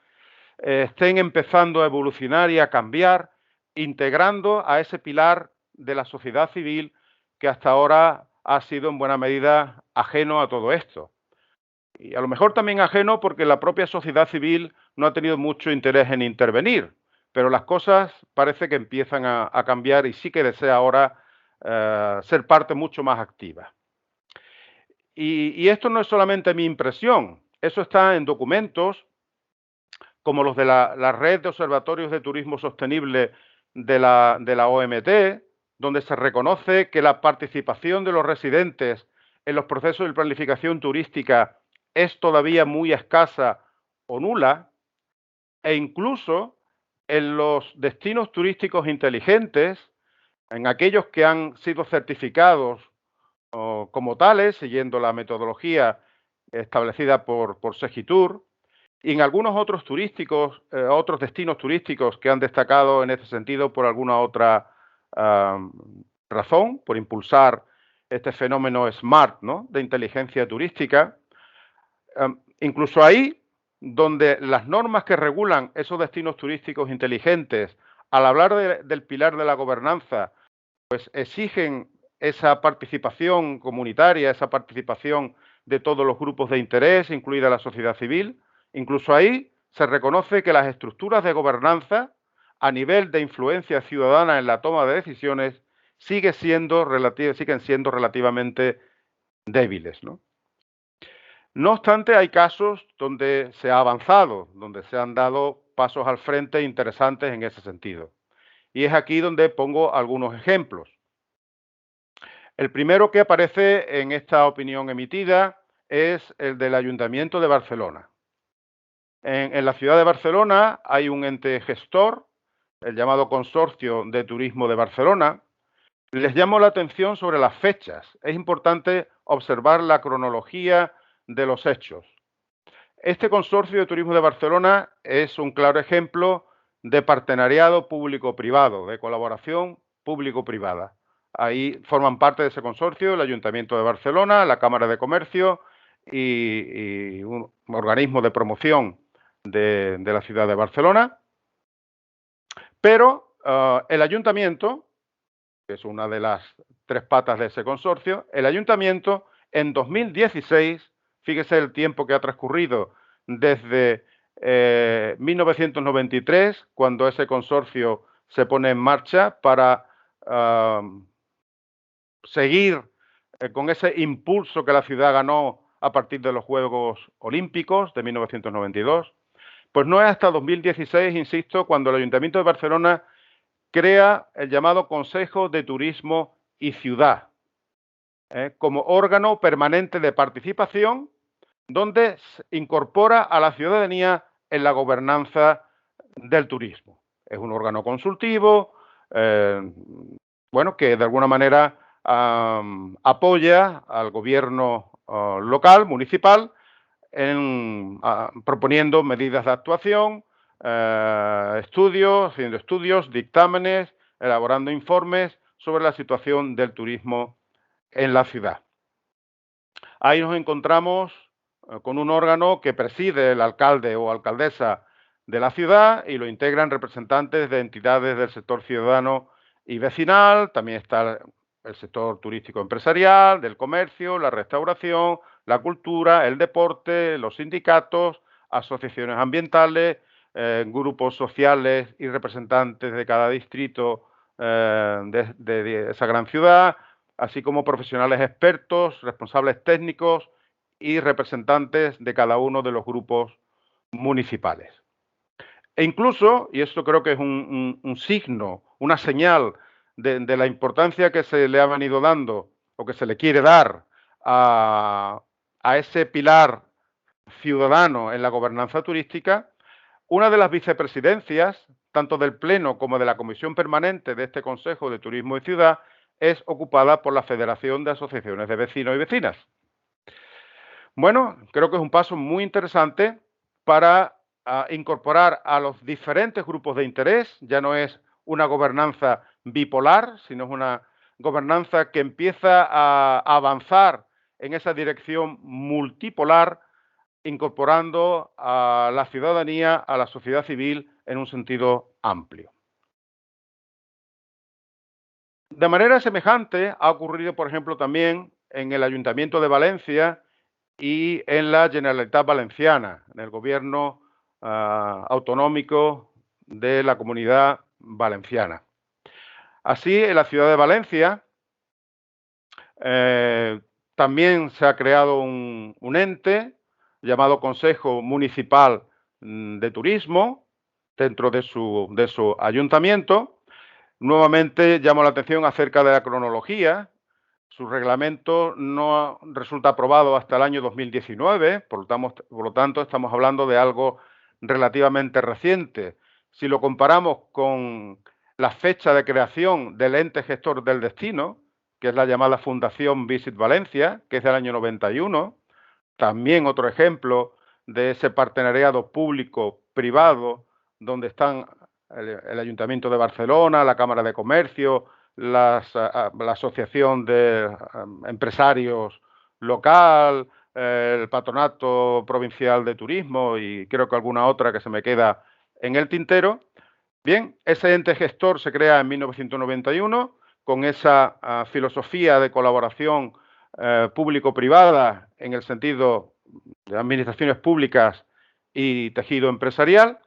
estén empezando a evolucionar y a cambiar, integrando a ese pilar de la sociedad civil que hasta ahora ha sido en buena medida ajeno a todo esto. Y a lo mejor también ajeno porque la propia sociedad civil no ha tenido mucho interés en intervenir, pero las cosas parece que empiezan a cambiar y sí que desea ahora ser parte mucho más activa. Y esto no es solamente mi impresión, eso está en documentos como los de la Red de Observatorios de Turismo Sostenible de la OMT, donde se reconoce que la participación de los residentes en los procesos de planificación turística es todavía muy escasa o nula, e incluso en los destinos turísticos inteligentes, en aquellos que han sido certificados como tales, siguiendo la metodología establecida por Segitur, y en algunos otros turísticos, otros destinos turísticos que han destacado en este sentido por alguna otra razón, por impulsar este fenómeno SMART, ¿no?, de inteligencia turística. Incluso ahí, donde las normas que regulan esos destinos turísticos inteligentes, al hablar del pilar de la gobernanza, pues exigen esa participación comunitaria, esa participación de todos los grupos de interés, incluida la sociedad civil. Incluso ahí se reconoce que las estructuras de gobernanza a nivel de influencia ciudadana en la toma de decisiones siguen siendo relativamente débiles, ¿no? No obstante, hay casos donde se ha avanzado, donde se han dado pasos al frente interesantes en ese sentido. Y es aquí donde pongo algunos ejemplos. El primero que aparece en esta opinión emitida es el del Ayuntamiento de Barcelona. En la ciudad de Barcelona hay un ente gestor, el llamado Consorcio de Turismo de Barcelona. Les llamo la atención sobre las fechas. Es importante observar la cronología de los hechos. Este Consorcio de Turismo de Barcelona es un claro ejemplo de partenariado público-privado, de colaboración público-privada. Ahí forman parte de ese consorcio el Ayuntamiento de Barcelona, la Cámara de Comercio y un organismo de promoción de la ciudad de Barcelona. Pero el Ayuntamiento, que es una de las 3 patas de ese consorcio, el Ayuntamiento en 2016, fíjese el tiempo que ha transcurrido desde 1993, cuando ese consorcio se pone en marcha para seguir con ese impulso que la ciudad ganó a partir de los Juegos Olímpicos de 1992, pues no es hasta 2016, insisto, cuando el Ayuntamiento de Barcelona crea el llamado Consejo de Turismo y Ciudad, como órgano permanente de participación, donde se incorpora a la ciudadanía en la gobernanza del turismo. Es un órgano consultivo, bueno, que de alguna manera apoya al gobierno local, municipal, proponiendo medidas de actuación, haciendo estudios, dictámenes, elaborando informes sobre la situación del turismo en la ciudad. Ahí nos encontramos con un órgano que preside el alcalde o alcaldesa de la ciudad y lo integran representantes de entidades del sector ciudadano y vecinal. También está el sector turístico empresarial, del comercio, la restauración, la cultura, el deporte, los sindicatos, asociaciones ambientales, grupos sociales y representantes de cada distrito de esa gran ciudad, así como profesionales expertos, responsables técnicos y representantes de cada uno de los grupos municipales. E incluso, y esto creo que es un signo, una señal de la importancia que se le ha venido dando o que se le quiere dar a ese pilar ciudadano en la gobernanza turística, una de las vicepresidencias, tanto del Pleno como de la Comisión Permanente de este Consejo de Turismo y Ciudad, es ocupada por la Federación de Asociaciones de Vecinos y Vecinas. Bueno, creo que es un paso muy interesante para incorporar a los diferentes grupos de interés. Ya no es una gobernanza bipolar, sino es una gobernanza que empieza a avanzar en esa dirección multipolar, incorporando a la ciudadanía, a la sociedad civil en un sentido amplio. De manera semejante ha ocurrido, por ejemplo, también en el Ayuntamiento de Valencia y en la Generalitat Valenciana, en el gobierno autonómico de la Comunidad Valenciana. Así, en la ciudad de Valencia también se ha creado un ente llamado Consejo Municipal de Turismo dentro de su ayuntamiento. Nuevamente llamo la atención acerca de la cronología. Su reglamento no resulta aprobado hasta el año 2019, por lo tanto estamos hablando de algo relativamente reciente. Si lo comparamos con la fecha de creación del ente gestor del destino, que es la llamada Fundación Visit Valencia, que es del año 91, también otro ejemplo de ese partenariado público-privado donde están el Ayuntamiento de Barcelona, la Cámara de Comercio, la Asociación de Empresarios Local, el Patronato Provincial de Turismo y creo que alguna otra que se me queda en el tintero. Bien, ese ente gestor se crea en 1991 con esa filosofía de colaboración público-privada en el sentido de administraciones públicas y tejido empresarial.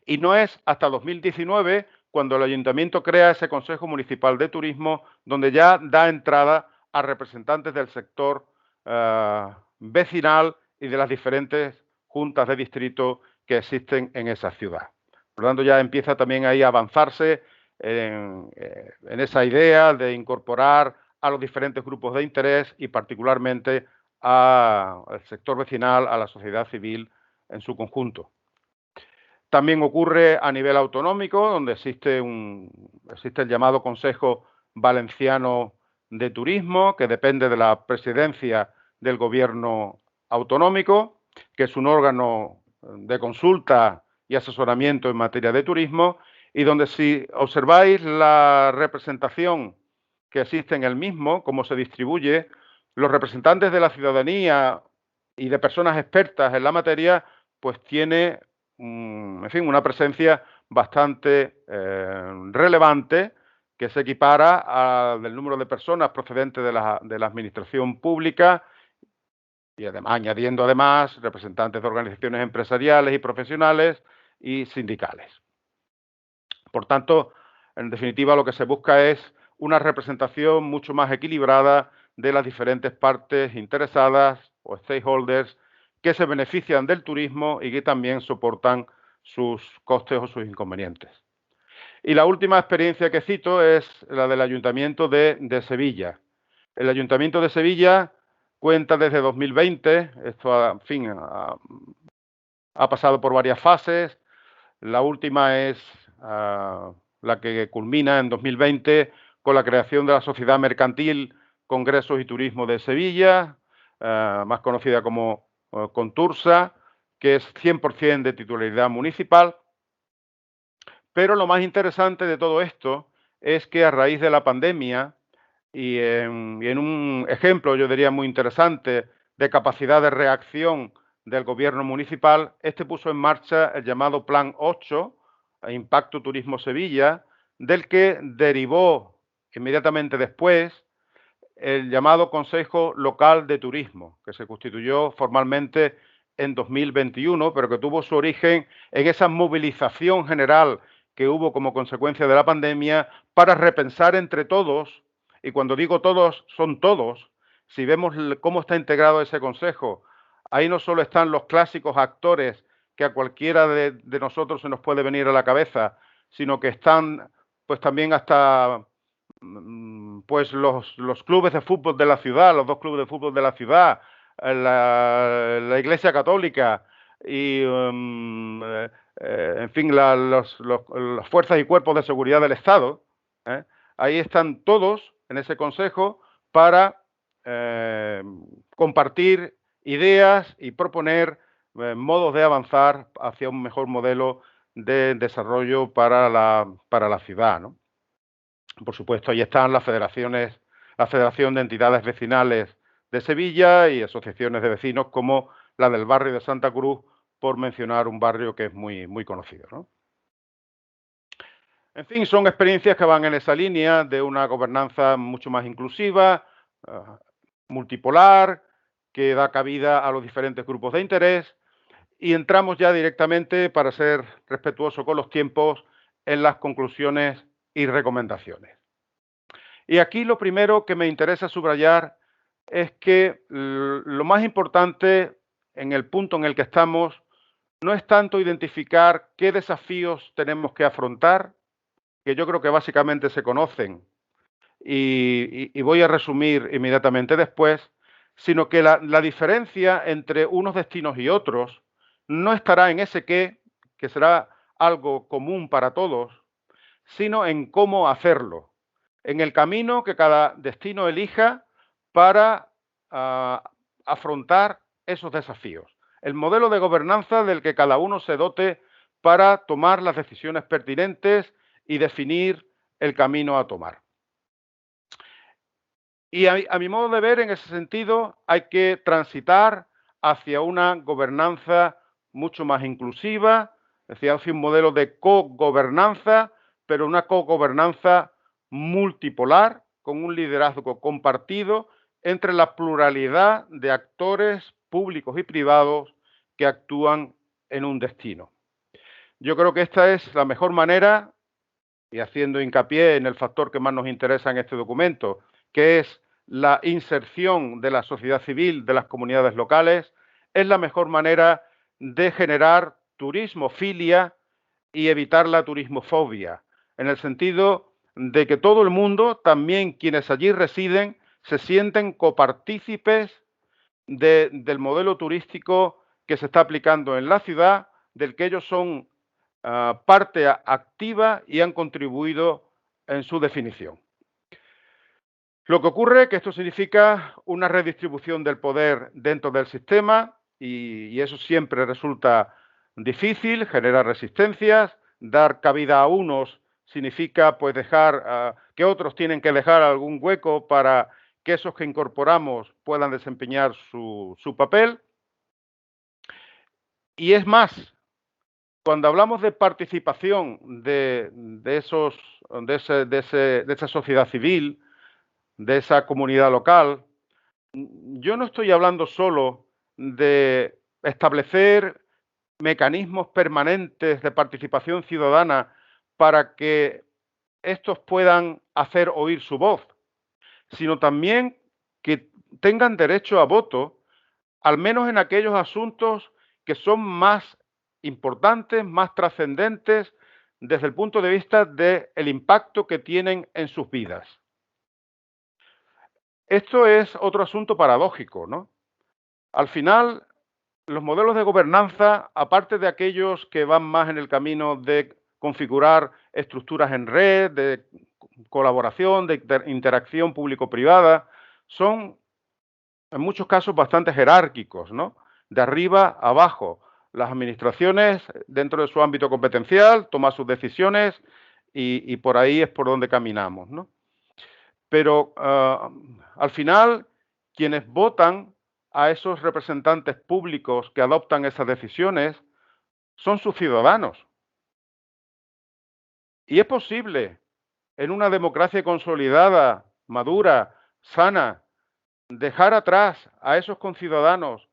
Y no es hasta 2019 cuando el ayuntamiento crea ese Consejo Municipal de Turismo, donde ya da entrada a representantes del sector vecinal y de las diferentes juntas de distrito que existen en esa ciudad. Por lo tanto, ya empieza también ahí a avanzarse en esa idea de incorporar a los diferentes grupos de interés y particularmente al sector vecinal, a la sociedad civil en su conjunto. También ocurre a nivel autonómico, donde existe el llamado Consejo Valenciano de Turismo, que depende de la presidencia del gobierno autonómico, que es un órgano de consulta y asesoramiento en materia de turismo, y donde si observáis la representación que existe en el mismo, cómo se distribuye, los representantes de la ciudadanía y de personas expertas en la materia, pues tiene en fin, una presencia bastante relevante que se equipara al número de personas procedentes de la administración pública y además, añadiendo además representantes de organizaciones empresariales y profesionales y sindicales. Por tanto, en definitiva, lo que se busca es una representación mucho más equilibrada de las diferentes partes interesadas o stakeholders que se benefician del turismo y que también soportan sus costes o sus inconvenientes. Y la última experiencia que cito es la del Ayuntamiento de Sevilla. El Ayuntamiento de Sevilla cuenta desde 2020, esto en fin, ha pasado por varias fases, la última es la que culmina en 2020 con la creación de la Sociedad Mercantil Congresos y Turismo de Sevilla, más conocida como Contursa, que es 100% de titularidad municipal. Pero lo más interesante de todo esto es que a raíz de la pandemia y en un ejemplo, yo diría, muy interesante de capacidad de reacción del gobierno municipal, este puso en marcha el llamado Plan 8, Impacto Turismo Sevilla, del que derivó inmediatamente después el llamado Consejo Local de Turismo, que se constituyó formalmente en 2021, pero que tuvo su origen en esa movilización general que hubo como consecuencia de la pandemia para repensar entre todos, y cuando digo todos, son todos, si vemos cómo está integrado ese consejo, ahí no solo están los clásicos actores que a cualquiera de nosotros se nos puede venir a la cabeza, sino que están pues también hasta pues los clubes de fútbol de la ciudad, los dos clubes de fútbol de la ciudad, la Iglesia Católica y, en fin, las fuerzas y cuerpos de seguridad del Estado. Ahí están todos en ese consejo para compartir ideas y proponer modos de avanzar hacia un mejor modelo de desarrollo para la ciudad, ¿no? Por supuesto, ahí están las federaciones, la Federación de Entidades Vecinales de Sevilla y asociaciones de vecinos como la del barrio de Santa Cruz, por mencionar un barrio que es muy, muy conocido, ¿no? En fin, son experiencias que van en esa línea de una gobernanza mucho más inclusiva, multipolar, que da cabida a los diferentes grupos de interés. Y entramos ya directamente, para ser respetuoso con los tiempos, en las conclusiones y recomendaciones. Y aquí lo primero que me interesa subrayar es que lo más importante en el punto en el que estamos no es tanto identificar qué desafíos tenemos que afrontar, que yo creo que básicamente se conocen y voy a resumir inmediatamente después, sino que la diferencia entre unos destinos y otros no estará en ese qué, que será algo común para todos, sino en cómo hacerlo, en el camino que cada destino elija para afrontar esos desafíos, el modelo de gobernanza del que cada uno se dote para tomar las decisiones pertinentes y definir el camino a tomar. Y a mi modo de ver, en ese sentido, hay que transitar hacia una gobernanza mucho más inclusiva, es decir, hacia un modelo de cogobernanza, pero una cogobernanza multipolar, con un liderazgo compartido entre la pluralidad de actores públicos y privados que actúan en un destino. Yo creo que esta es la mejor manera, y haciendo hincapié en el factor que más nos interesa en este documento, que es la inserción de la sociedad civil, de las comunidades locales, es la mejor manera de generar turismofilia y evitar la turismofobia, en el sentido de que todo el mundo, también quienes allí residen, se sienten copartícipes del modelo turístico que se está aplicando en la ciudad, del que ellos son parte activa y han contribuido en su definición. Lo que ocurre es que esto significa una redistribución del poder dentro del sistema y eso siempre resulta difícil, genera resistencias. Dar cabida a unos significa pues dejar que otros tienen que dejar algún hueco para que esos que incorporamos puedan desempeñar su papel. Y es más, cuando hablamos de participación de esa sociedad civil, de esa comunidad local, yo no estoy hablando solo de establecer mecanismos permanentes de participación ciudadana para que estos puedan hacer oír su voz, sino también que tengan derecho a voto, al menos en aquellos asuntos que son más importantes, más trascendentes desde el punto de vista del impacto que tienen en sus vidas. Esto es otro asunto paradójico, ¿no? Al final, los modelos de gobernanza, aparte de aquellos que van más en el camino de configurar estructuras en red, de colaboración, de interacción público-privada, son en muchos casos bastante jerárquicos, ¿no? De arriba a abajo. Las administraciones, dentro de su ámbito competencial, toman sus decisiones y por ahí es por donde caminamos, ¿no? Pero al final, quienes votan a esos representantes públicos que adoptan esas decisiones son sus ciudadanos. Y es posible, en una democracia consolidada, madura, sana, dejar atrás a esos conciudadanos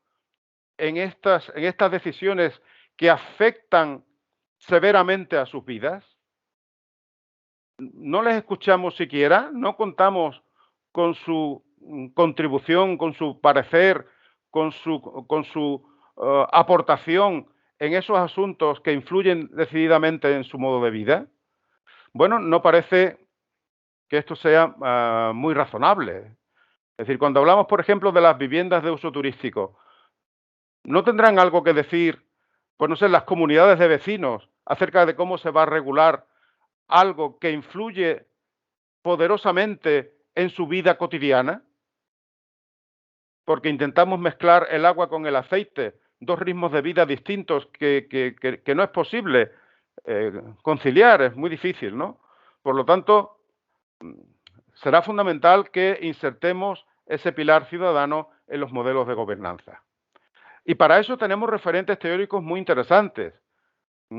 en estas decisiones que afectan severamente a sus vidas. No les escuchamos siquiera, no contamos con su contribución, con su parecer, con su aportación en esos asuntos que influyen decididamente en su modo de vida? Bueno, no parece que esto sea muy razonable. Es decir, cuando hablamos, por ejemplo, de las viviendas de uso turístico, ¿no tendrán algo que decir, pues no sé, las comunidades de vecinos acerca de cómo se va a regular algo que influye poderosamente en su vida cotidiana? Porque intentamos mezclar el agua con el aceite, dos ritmos de vida distintos que no es posible conciliar, es muy difícil, ¿no? Por lo tanto, mm, será fundamental que insertemos ese pilar ciudadano en los modelos de gobernanza. Y para eso tenemos referentes teóricos muy interesantes,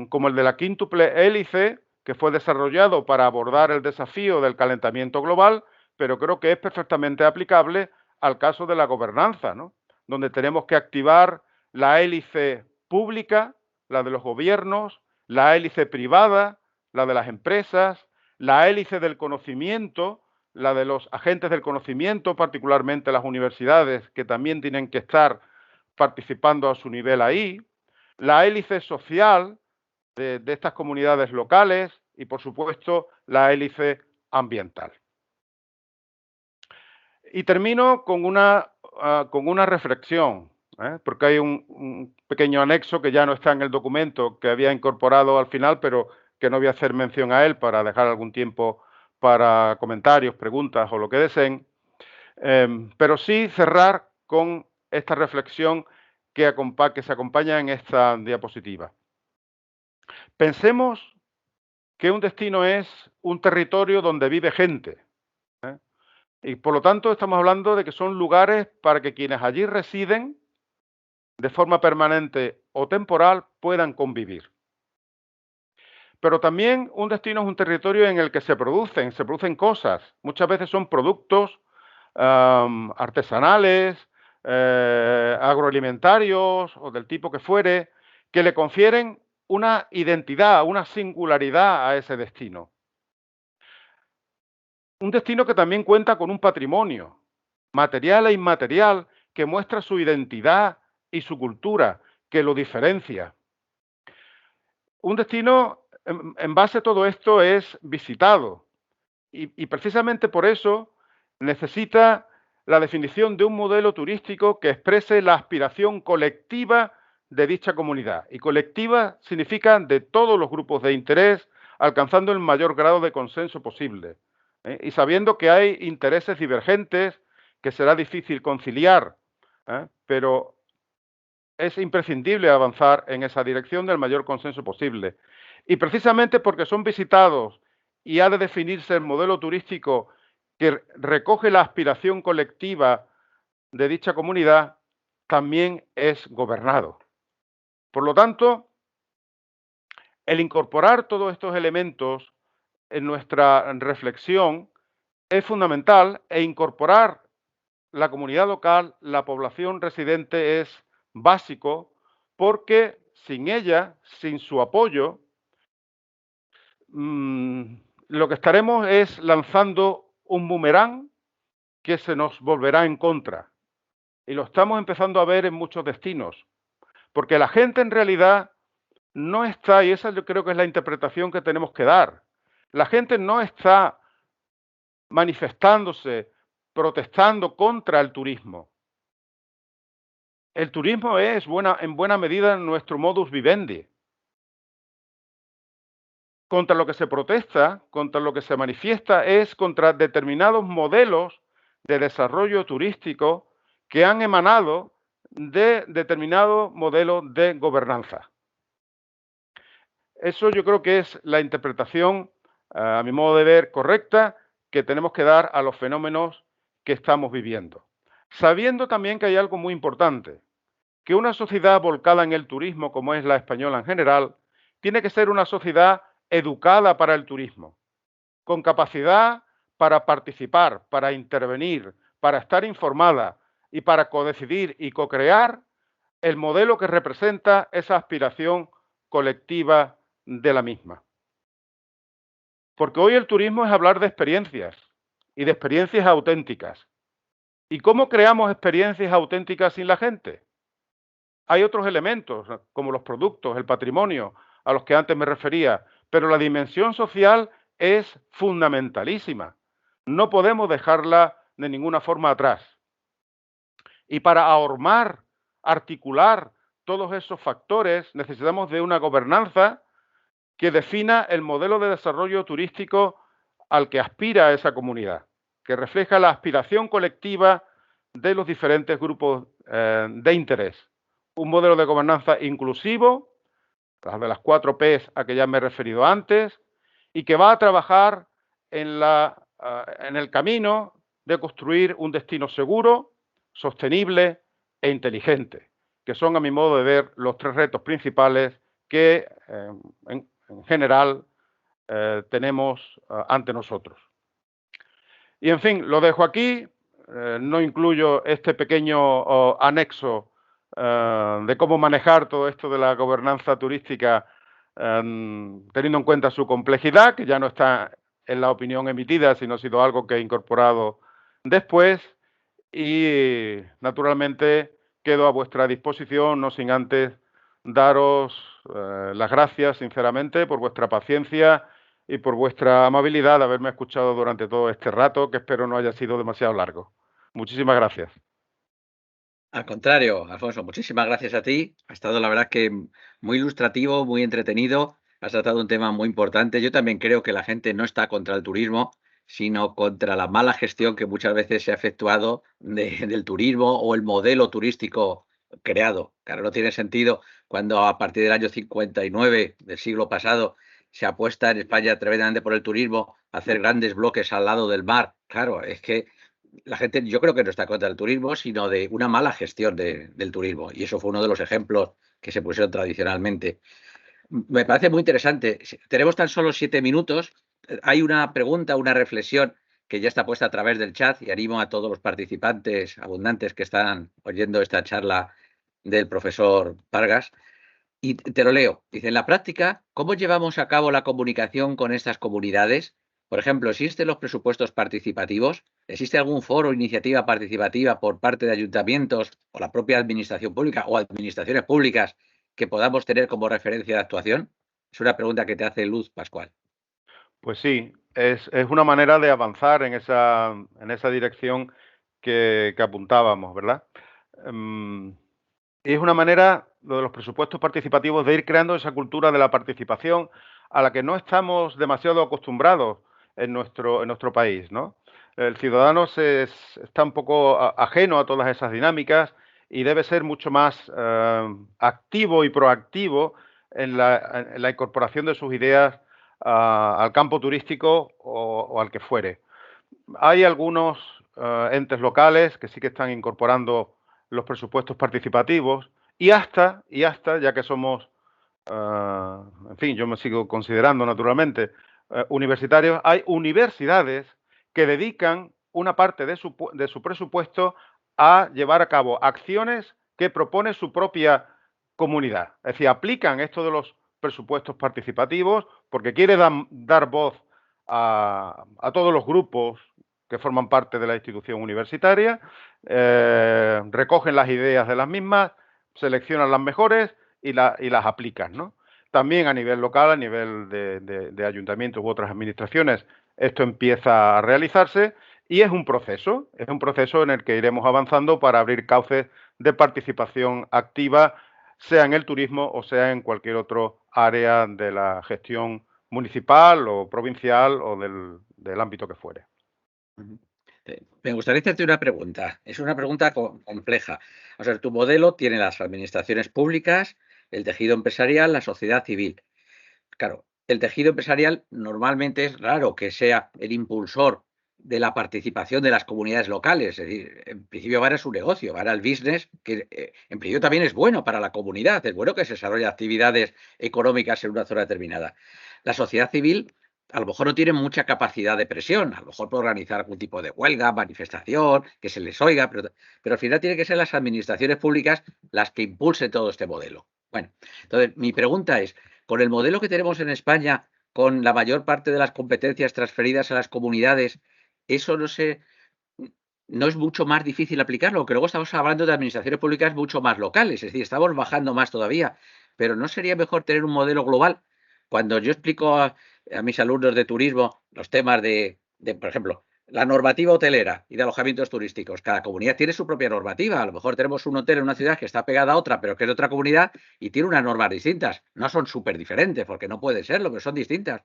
como el de la quíntuple hélice, que fue desarrollado para abordar el desafío del calentamiento global, pero creo que es perfectamente aplicable al caso de la gobernanza, ¿no? Donde tenemos que activar la hélice pública, la de los gobiernos, la hélice privada, la de las empresas, la hélice del conocimiento, la de los agentes del conocimiento, particularmente las universidades, que también tienen que estar participando a su nivel ahí, la hélice social de estas comunidades locales y, por supuesto, la hélice ambiental. Y termino con una reflexión, porque hay un pequeño anexo que ya no está en el documento, que había incorporado al final, pero que no voy a hacer mención a él para dejar algún tiempo para comentarios, preguntas o lo que deseen. Pero sí cerrar con esta reflexión que se acompaña en esta diapositiva. Pensemos que un destino es un territorio donde vive gente, ¿eh? Y por lo tanto estamos hablando de que son lugares para que quienes allí residen de forma permanente o temporal puedan convivir. Pero también un destino es un territorio en el que se producen cosas. Muchas veces son productos artesanales, agroalimentarios o del tipo que fuere, que le confieren una identidad, una singularidad a ese destino. Un destino que también cuenta con un patrimonio, material e inmaterial, que muestra su identidad y su cultura, que lo diferencia. Un destino, en base a todo esto, es visitado y precisamente por eso necesita la definición de un modelo turístico que exprese la aspiración colectiva de dicha comunidad. Y colectiva significa de todos los grupos de interés, alcanzando el mayor grado de consenso posible. Y sabiendo que hay intereses divergentes que será difícil conciliar, pero es imprescindible avanzar en esa dirección del mayor consenso posible. Y precisamente porque son visitados y ha de definirse el modelo turístico que recoge la aspiración colectiva de dicha comunidad, también es gobernado. Por lo tanto, el incorporar todos estos elementos en nuestra reflexión es fundamental e incorporar la comunidad local, la población residente es básico porque sin ella, sin su apoyo, lo que estaremos es lanzando un boomerang que se nos volverá en contra. Y lo estamos empezando a ver en muchos destinos. Porque la gente en realidad no está, y esa yo creo que es la interpretación que tenemos que dar, la gente no está manifestándose, protestando contra el turismo. El turismo es en buena medida nuestro modus vivendi. Contra lo que se protesta, contra lo que se manifiesta es contra determinados modelos de desarrollo turístico que han emanado de determinados modelos de gobernanza. Eso yo creo que es la interpretación, a mi modo de ver, correcta que tenemos que dar a los fenómenos que estamos viviendo. Sabiendo también que hay algo muy importante, que una sociedad volcada en el turismo, como es la española en general, tiene que ser una sociedad educada para el turismo, con capacidad para participar, para intervenir, para estar informada y para codecidir y co-crear el modelo que representa esa aspiración colectiva de la misma. Porque hoy el turismo es hablar de experiencias y de experiencias auténticas. ¿Y cómo creamos experiencias auténticas sin la gente? Hay otros elementos, como los productos, el patrimonio, a los que antes me refería, pero la dimensión social es fundamentalísima. No podemos dejarla de ninguna forma atrás. Y para ahormar, articular todos esos factores, necesitamos de una gobernanza que defina el modelo de desarrollo turístico al que aspira esa comunidad, que refleja la aspiración colectiva de los diferentes grupos de interés. Un modelo de gobernanza inclusivo, las de las 4 Ps a que ya me he referido antes, y que va a trabajar en el camino de construir un destino seguro, sostenible e inteligente, que son, a mi modo de ver, los 3 retos principales que, en general, tenemos ante nosotros. Y, en fin, lo dejo aquí. No incluyo este pequeño anexo de cómo manejar todo esto de la gobernanza turística, teniendo en cuenta su complejidad, que ya no está en la opinión emitida, sino ha sido algo que he incorporado después. Y, naturalmente, quedo a vuestra disposición, no sin antes daros las gracias, sinceramente, por vuestra paciencia y por vuestra amabilidad de haberme escuchado durante todo este rato, que espero no haya sido demasiado largo. Muchísimas gracias.
Al contrario, Alfonso, muchísimas gracias a ti. Ha estado, la verdad, que muy ilustrativo, muy entretenido. Has tratado un tema muy importante. Yo también creo que la gente no está contra el turismo, sino contra la mala gestión que muchas veces se ha efectuado del turismo o el modelo turístico creado. Claro, no tiene sentido cuando a partir del año 59 del siglo pasado se apuesta en España tremendamente por el turismo, hacer grandes bloques al lado del mar. Claro, es que la gente, yo creo que no está contra el turismo, sino de una mala gestión del turismo. Y eso fue uno de los ejemplos que se pusieron tradicionalmente. Me parece muy interesante. Tenemos tan solo 7 minutos. Hay una pregunta, una reflexión que ya está puesta a través del chat y animo a todos los participantes abundantes que están oyendo esta charla del profesor Vargas. Y te lo leo. Dice, en la práctica, ¿cómo llevamos a cabo la comunicación con estas comunidades? Por ejemplo, ¿existen los presupuestos participativos? ¿Existe algún foro o iniciativa participativa por parte de ayuntamientos o la propia administración pública o administraciones públicas que podamos tener como referencia de actuación? Es una pregunta que te hace Luz Pascual.
Pues sí, es una manera de avanzar en esa dirección que apuntábamos, ¿verdad? Y es una manera, lo de los presupuestos participativos, de ir creando esa cultura de la participación a la que no estamos demasiado acostumbrados en nuestro país, ¿no? El ciudadano está un poco ajeno a todas esas dinámicas y debe ser mucho más activo y proactivo en la incorporación de sus ideas al campo turístico o al que fuere. Hay algunos entes locales que sí que están incorporando los presupuestos participativos y hasta ya que somos, en fin, yo me sigo considerando naturalmente universitarios, hay universidades que dedican una parte de su presupuesto a llevar a cabo acciones que propone su propia comunidad. Es decir, aplican esto de los presupuestos participativos porque quiere dar voz a todos los grupos que forman parte de la institución universitaria, recogen las ideas de las mismas, seleccionan las mejores y las aplican, ¿no? También a nivel local, a nivel de ayuntamientos u otras administraciones, esto empieza a realizarse y es un proceso en el que iremos avanzando para abrir cauces de participación activa, sea en el turismo o sea en cualquier otro área de la gestión municipal o provincial o del ámbito que fuere.
Me gustaría hacerte una pregunta. Es una pregunta compleja. O sea, tu modelo tiene las administraciones públicas, el tejido empresarial, la sociedad civil. Claro, el tejido empresarial normalmente es raro que sea el impulsor de la participación de las comunidades locales. Es decir, en principio va a su negocio, va al business, que en principio también es bueno para la comunidad, es bueno que se desarrolle actividades económicas en una zona determinada. La sociedad civil a lo mejor no tiene mucha capacidad de presión, a lo mejor puede organizar algún tipo de huelga, manifestación, que se les oiga, pero al final tiene que ser las administraciones públicas las que impulsen todo este modelo. Bueno, entonces mi pregunta es, con el modelo que tenemos en España, con la mayor parte de las competencias transferidas a las comunidades, eso no se no es mucho más difícil aplicarlo, aunque luego estamos hablando de administraciones públicas mucho más locales, es decir, estamos bajando más todavía, pero ¿no sería mejor tener un modelo global? Cuando yo explico a mis alumnos de turismo los temas por ejemplo, la normativa hotelera y de alojamientos turísticos, cada comunidad tiene su propia normativa, a lo mejor tenemos un hotel en una ciudad que está pegada a otra, pero que es de otra comunidad y tiene unas normas distintas, no son súper diferentes, porque no puede serlo, pero son distintas.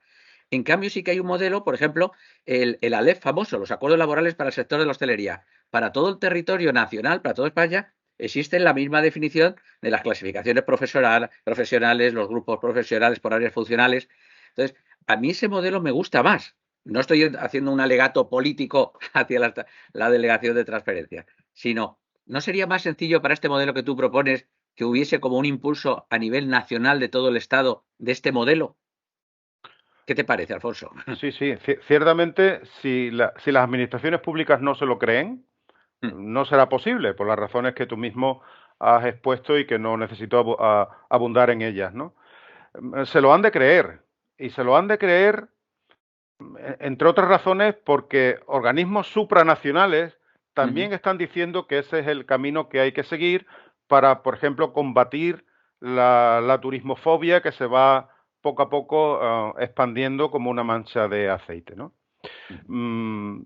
En cambio, sí que hay un modelo, por ejemplo, el ALEF famoso, los acuerdos laborales para el sector de la hostelería. Para todo el territorio nacional, para toda España, existe la misma definición de las clasificaciones profesionales, los grupos profesionales por áreas funcionales. Entonces, a mí ese modelo me gusta más. No estoy haciendo un alegato político hacia la delegación de transferencia, sino, ¿no sería más sencillo para este modelo que tú propones que hubiese como un impulso a nivel nacional de todo el Estado de este modelo? ¿Qué te parece, Alfonso?
Sí, sí, ciertamente, si las administraciones públicas no se lo creen, no será posible, por las razones que tú mismo has expuesto y que no necesito abundar en ellas, ¿no? Se lo han de creer, y se lo han de creer, entre otras razones, porque organismos supranacionales también están diciendo que ese es el camino que hay que seguir para, por ejemplo, combatir la turismofobia que se va poco a poco expandiendo como una mancha de aceite, ¿no? Mm,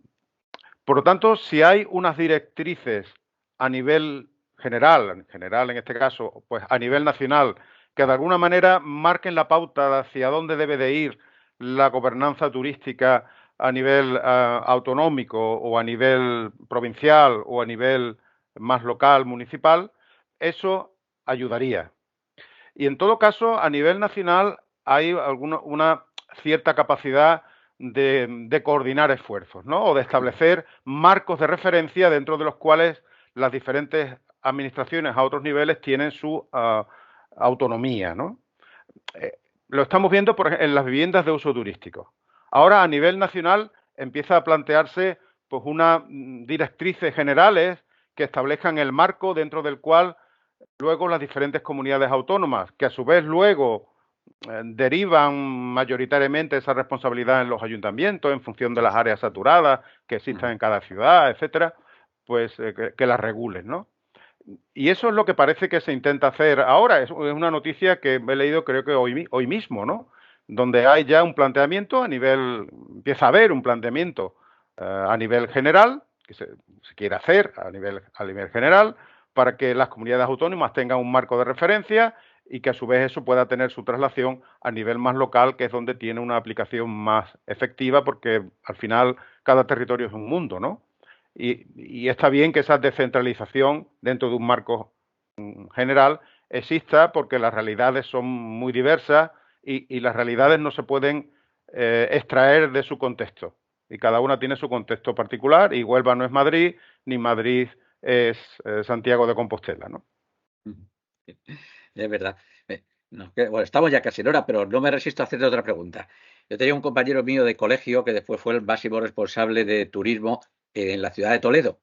por lo tanto, si hay unas directrices a nivel general en este caso, pues a nivel nacional, que de alguna manera marquen la pauta de hacia dónde debe de ir la gobernanza turística a nivel autonómico o a nivel provincial o a nivel más local, municipal, eso ayudaría. Y en todo caso, a nivel nacional hay una cierta capacidad de coordinar esfuerzos, ¿no? O de establecer marcos de referencia dentro de los cuales las diferentes administraciones a otros niveles tienen su autonomía, ¿no? Eh, lo estamos viendo en las viviendas de uso turístico. Ahora, a nivel nacional, empieza a plantearse pues unas directrices generales que establezcan el marco dentro del cual luego las diferentes comunidades autónomas, que a su vez luego derivan mayoritariamente esa responsabilidad en los ayuntamientos en función de las áreas saturadas que existan en cada ciudad, etcétera, pues que las regulen, ¿no? Y eso es lo que parece que se intenta hacer ahora. Es una noticia que he leído creo que hoy mismo, ¿no? Donde hay ya un planteamiento a nivel, empieza a haber un planteamiento a nivel general, que se quiere hacer a nivel general, para que las comunidades autónomas tengan un marco de referencia y que a su vez eso pueda tener su traslación a nivel más local, que es donde tiene una aplicación más efectiva, porque al final cada territorio es un mundo, ¿no? Y está bien que esa descentralización dentro de un marco general exista porque las realidades son muy diversas y las realidades no se pueden extraer de su contexto. Y cada una tiene su contexto particular y Huelva no es Madrid, ni Madrid es Santiago de Compostela, ¿no?
Es verdad. Bueno, estamos ya casi en hora, pero no me resisto a hacerte otra pregunta. Yo tenía un compañero mío de colegio que después fue el máximo responsable de turismo en la ciudad de Toledo.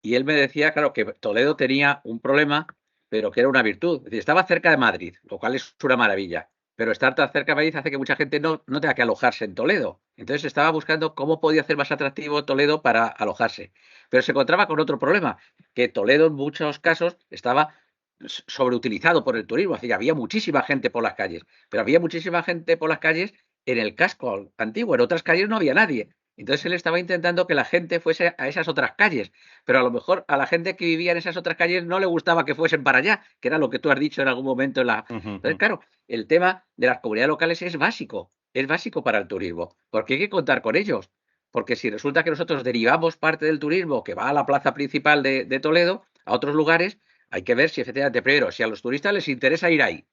Y él me decía, claro, que Toledo tenía un problema, pero que era una virtud. Es decir, estaba cerca de Madrid, lo cual es una maravilla. Pero estar tan cerca de Madrid hace que mucha gente no tenga que alojarse en Toledo. Entonces estaba buscando cómo podía hacer más atractivo Toledo para alojarse. Pero se encontraba con otro problema, que Toledo en muchos casos estaba sobreutilizado por el turismo. Así que había muchísima gente por las calles, pero había muchísima gente por las calles en el casco antiguo. En otras calles no había nadie. Entonces él estaba intentando que la gente fuese a esas otras calles, pero a lo mejor a la gente que vivía en esas otras calles no le gustaba que fuesen para allá, que era lo que tú has dicho en algún momento en la... Entonces, claro, el tema de las comunidades locales es básico para el turismo, porque hay que contar con ellos. Porque si resulta que nosotros derivamos parte del turismo que va a la plaza principal de Toledo, a otros lugares, hay que ver si efectivamente, primero, si a los turistas les interesa ir ahí.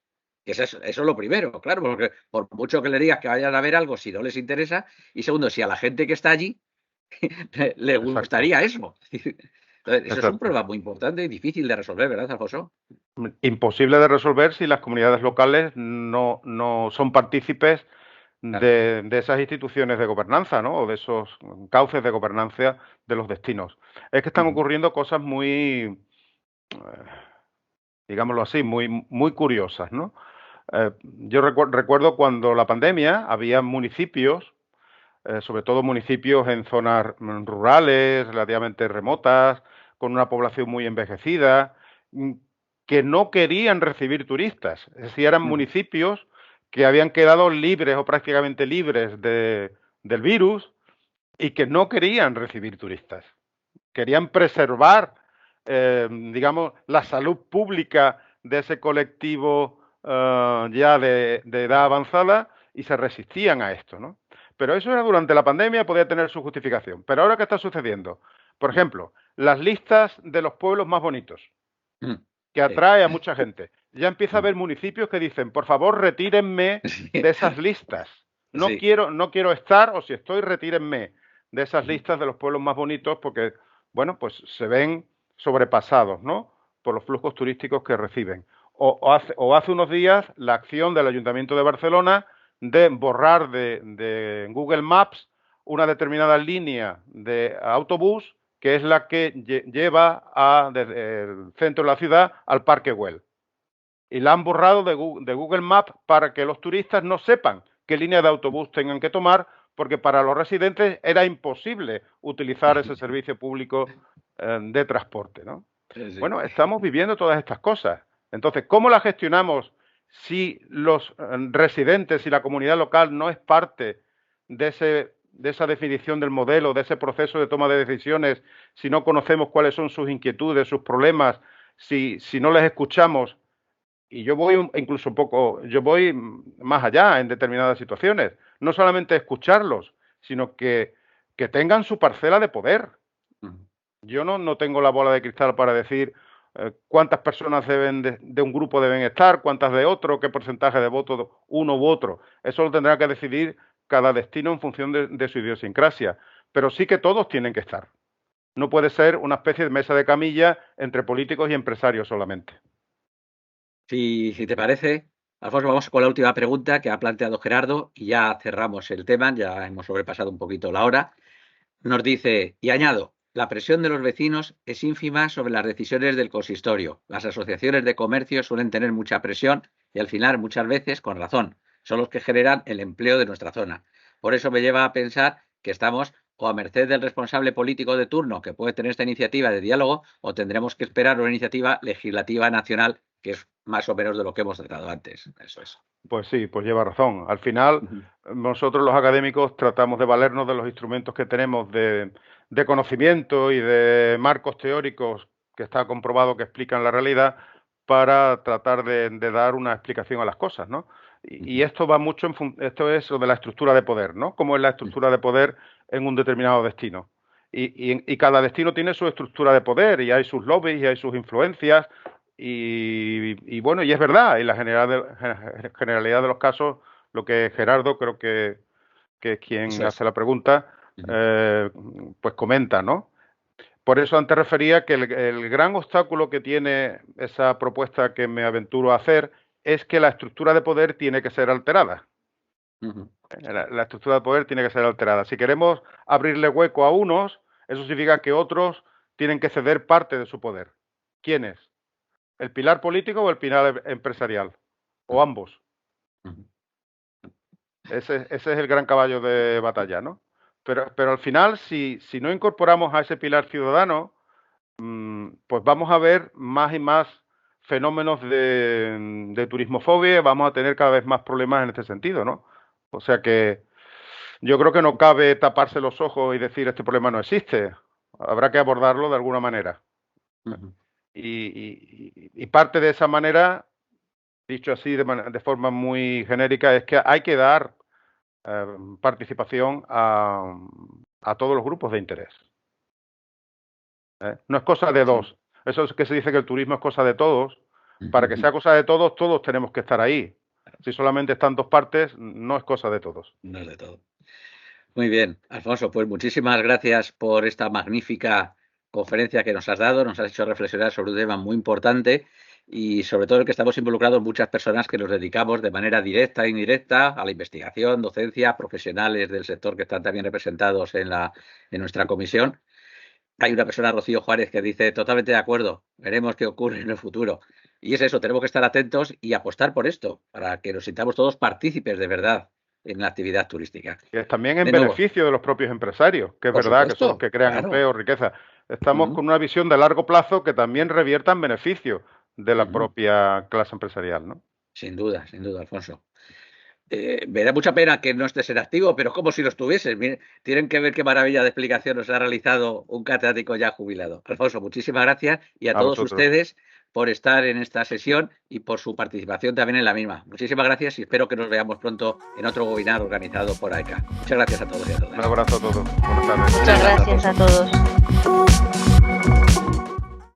Que eso es lo primero, claro, porque por mucho que le digas que vayan a ver algo, si no les interesa, y segundo, si a la gente que está allí le
Exacto,
gustaría eso. Entonces, eso es un
exacto.
problema muy importante y difícil de resolver, ¿verdad, Alfonso?
Imposible de resolver si las comunidades locales no son partícipes
Claro.
de esas instituciones de gobernanza, ¿no? O de esos cauces de gobernanza de los destinos. Es que están
Ujú.
ocurriendo cosas muy, digámoslo así, muy curiosas, ¿no? Yo recuerdo cuando la pandemia había municipios sobre todo municipios en zonas rurales, relativamente remotas, con una población muy envejecida, que no querían recibir turistas. Es decir, eran municipios que habían quedado libres o prácticamente libres del virus y que no querían recibir turistas. Querían preservar, digamos, la salud pública de ese colectivo ya de edad avanzada y se resistían a esto, ¿no? Pero eso era durante la pandemia, podía tener su justificación. Pero ahora, ¿qué está sucediendo? Por ejemplo, las listas de los pueblos más bonitos, que
Sí.
atrae a mucha gente. Ya empieza a haber municipios que dicen, por favor, retírenme de esas listas. No
Sí.
quiero estar, o si estoy, retírenme de esas listas de los pueblos más bonitos, porque, bueno, pues se ven sobrepasados, ¿no? Por los flujos turísticos que reciben. O hace unos días la acción del Ayuntamiento de Barcelona de borrar de Google Maps una determinada línea de autobús que es la que lleva desde el centro de la ciudad al Parque Güell. Y la han borrado de Google Maps para que los turistas no sepan qué línea de autobús tengan que tomar, porque para los residentes era imposible utilizar ese servicio público de transporte, ¿no?
Sí.
Bueno, estamos viviendo todas estas cosas. Entonces, ¿cómo las gestionamos si los residentes y la comunidad local no es parte de esa definición del modelo, de ese proceso de toma de decisiones, si no conocemos cuáles son sus inquietudes, sus problemas, si no les escuchamos? Y yo voy incluso un poco, yo voy más allá en determinadas situaciones. No solamente escucharlos, sino que tengan su parcela de poder. Yo no tengo la bola de cristal para decir cuántas personas de un grupo deben estar, cuántas de otro, qué porcentaje de votos uno u otro. Eso lo tendrá que decidir cada destino en función de su idiosincrasia. Pero sí que todos tienen que estar. No puede ser una especie de mesa de camilla entre políticos y empresarios solamente.
Si te parece, Alfonso, vamos con la última pregunta que ha planteado Gerardo y ya cerramos el tema, ya hemos sobrepasado un poquito la hora. Nos dice, y añado, la presión de los vecinos es ínfima sobre las decisiones del consistorio. Las asociaciones de comercio suelen tener mucha presión y al final, muchas veces, con razón, son los que generan el empleo de nuestra zona. Por eso me lleva a pensar que estamos o a merced del responsable político de turno que puede tener esta iniciativa de diálogo o tendremos que esperar una iniciativa legislativa nacional que es más o menos de lo que hemos tratado antes. Eso es.
Pues sí, pues lleva razón. Al final, nosotros los académicos tratamos de valernos de los instrumentos que tenemos de conocimiento y de marcos teóricos que está comprobado que explican la realidad para tratar de dar una explicación a las cosas, ¿no? Y esto va mucho esto es lo de la estructura de poder, ¿no? Cómo es la estructura de poder en un determinado destino. Y cada destino tiene su estructura de poder y hay sus lobbies y hay sus influencias y bueno, y es verdad, y la generalidad de los casos, lo que Gerardo, creo que es quien hace la pregunta, pues comenta, ¿no? Por eso antes refería que el gran obstáculo que tiene esa propuesta que me aventuro a hacer es que la estructura de poder tiene que ser alterada. La estructura de poder tiene que ser alterada. Si queremos abrirle hueco a unos, eso significa que otros tienen que ceder parte de su poder. ¿Quiénes? ¿El pilar político o el pilar empresarial? ¿O ambos? Ese es el gran caballo de batalla, ¿no? Pero al final, si no incorporamos a ese pilar ciudadano, pues vamos a ver más y más fenómenos de turismofobia, vamos a tener cada vez más problemas en este sentido, ¿no? O sea que yo creo que no cabe taparse los ojos y decir este problema no existe. Habrá que abordarlo de alguna manera. Y parte de esa manera, dicho así de forma muy genérica, es que hay que dar participación a todos los grupos de interés. No es cosa de dos. Eso es que se dice que el turismo es cosa de todos. Para que sea cosa de todos, todos tenemos que estar ahí. Si solamente están dos partes, no es cosa de todos.
No es de todo. Muy bien, Alfonso, pues muchísimas gracias por esta magnífica conferencia que nos has dado, nos has hecho reflexionar sobre un tema muy importante y sobre todo el que estamos involucrados muchas personas que nos dedicamos de manera directa e indirecta a la investigación, docencia, profesionales del sector que están también representados en nuestra comisión. Hay una persona, Rocío Juárez, que dice totalmente de acuerdo, veremos qué ocurre en el futuro. Y es eso, tenemos que estar atentos y apostar por esto, para que nos sintamos todos partícipes de verdad en la actividad turística.
Que es también en
De nuevo,
beneficio de los propios empresarios, que es
por
verdad que son los
supuesto,
que crean
claro.
empleo, riqueza. Estamos con una visión de largo plazo que también revierta en beneficio de la propia clase empresarial, ¿no?
Sin duda, Alfonso. Me da mucha pena que no estés en activo, pero es como si lo estuvieses. Miren, tienen que ver qué maravilla de explicación nos ha realizado un catedrático ya jubilado. Alfonso, muchísimas gracias y a
A
todos
vosotros.
ustedes por estar en esta sesión y por su participación también en la misma. Muchísimas gracias y espero que nos veamos pronto en otro webinar organizado por AECA. Muchas gracias a todos y a todas.
Un abrazo a todos. Buenas tardes.
Muchas gracias a todos.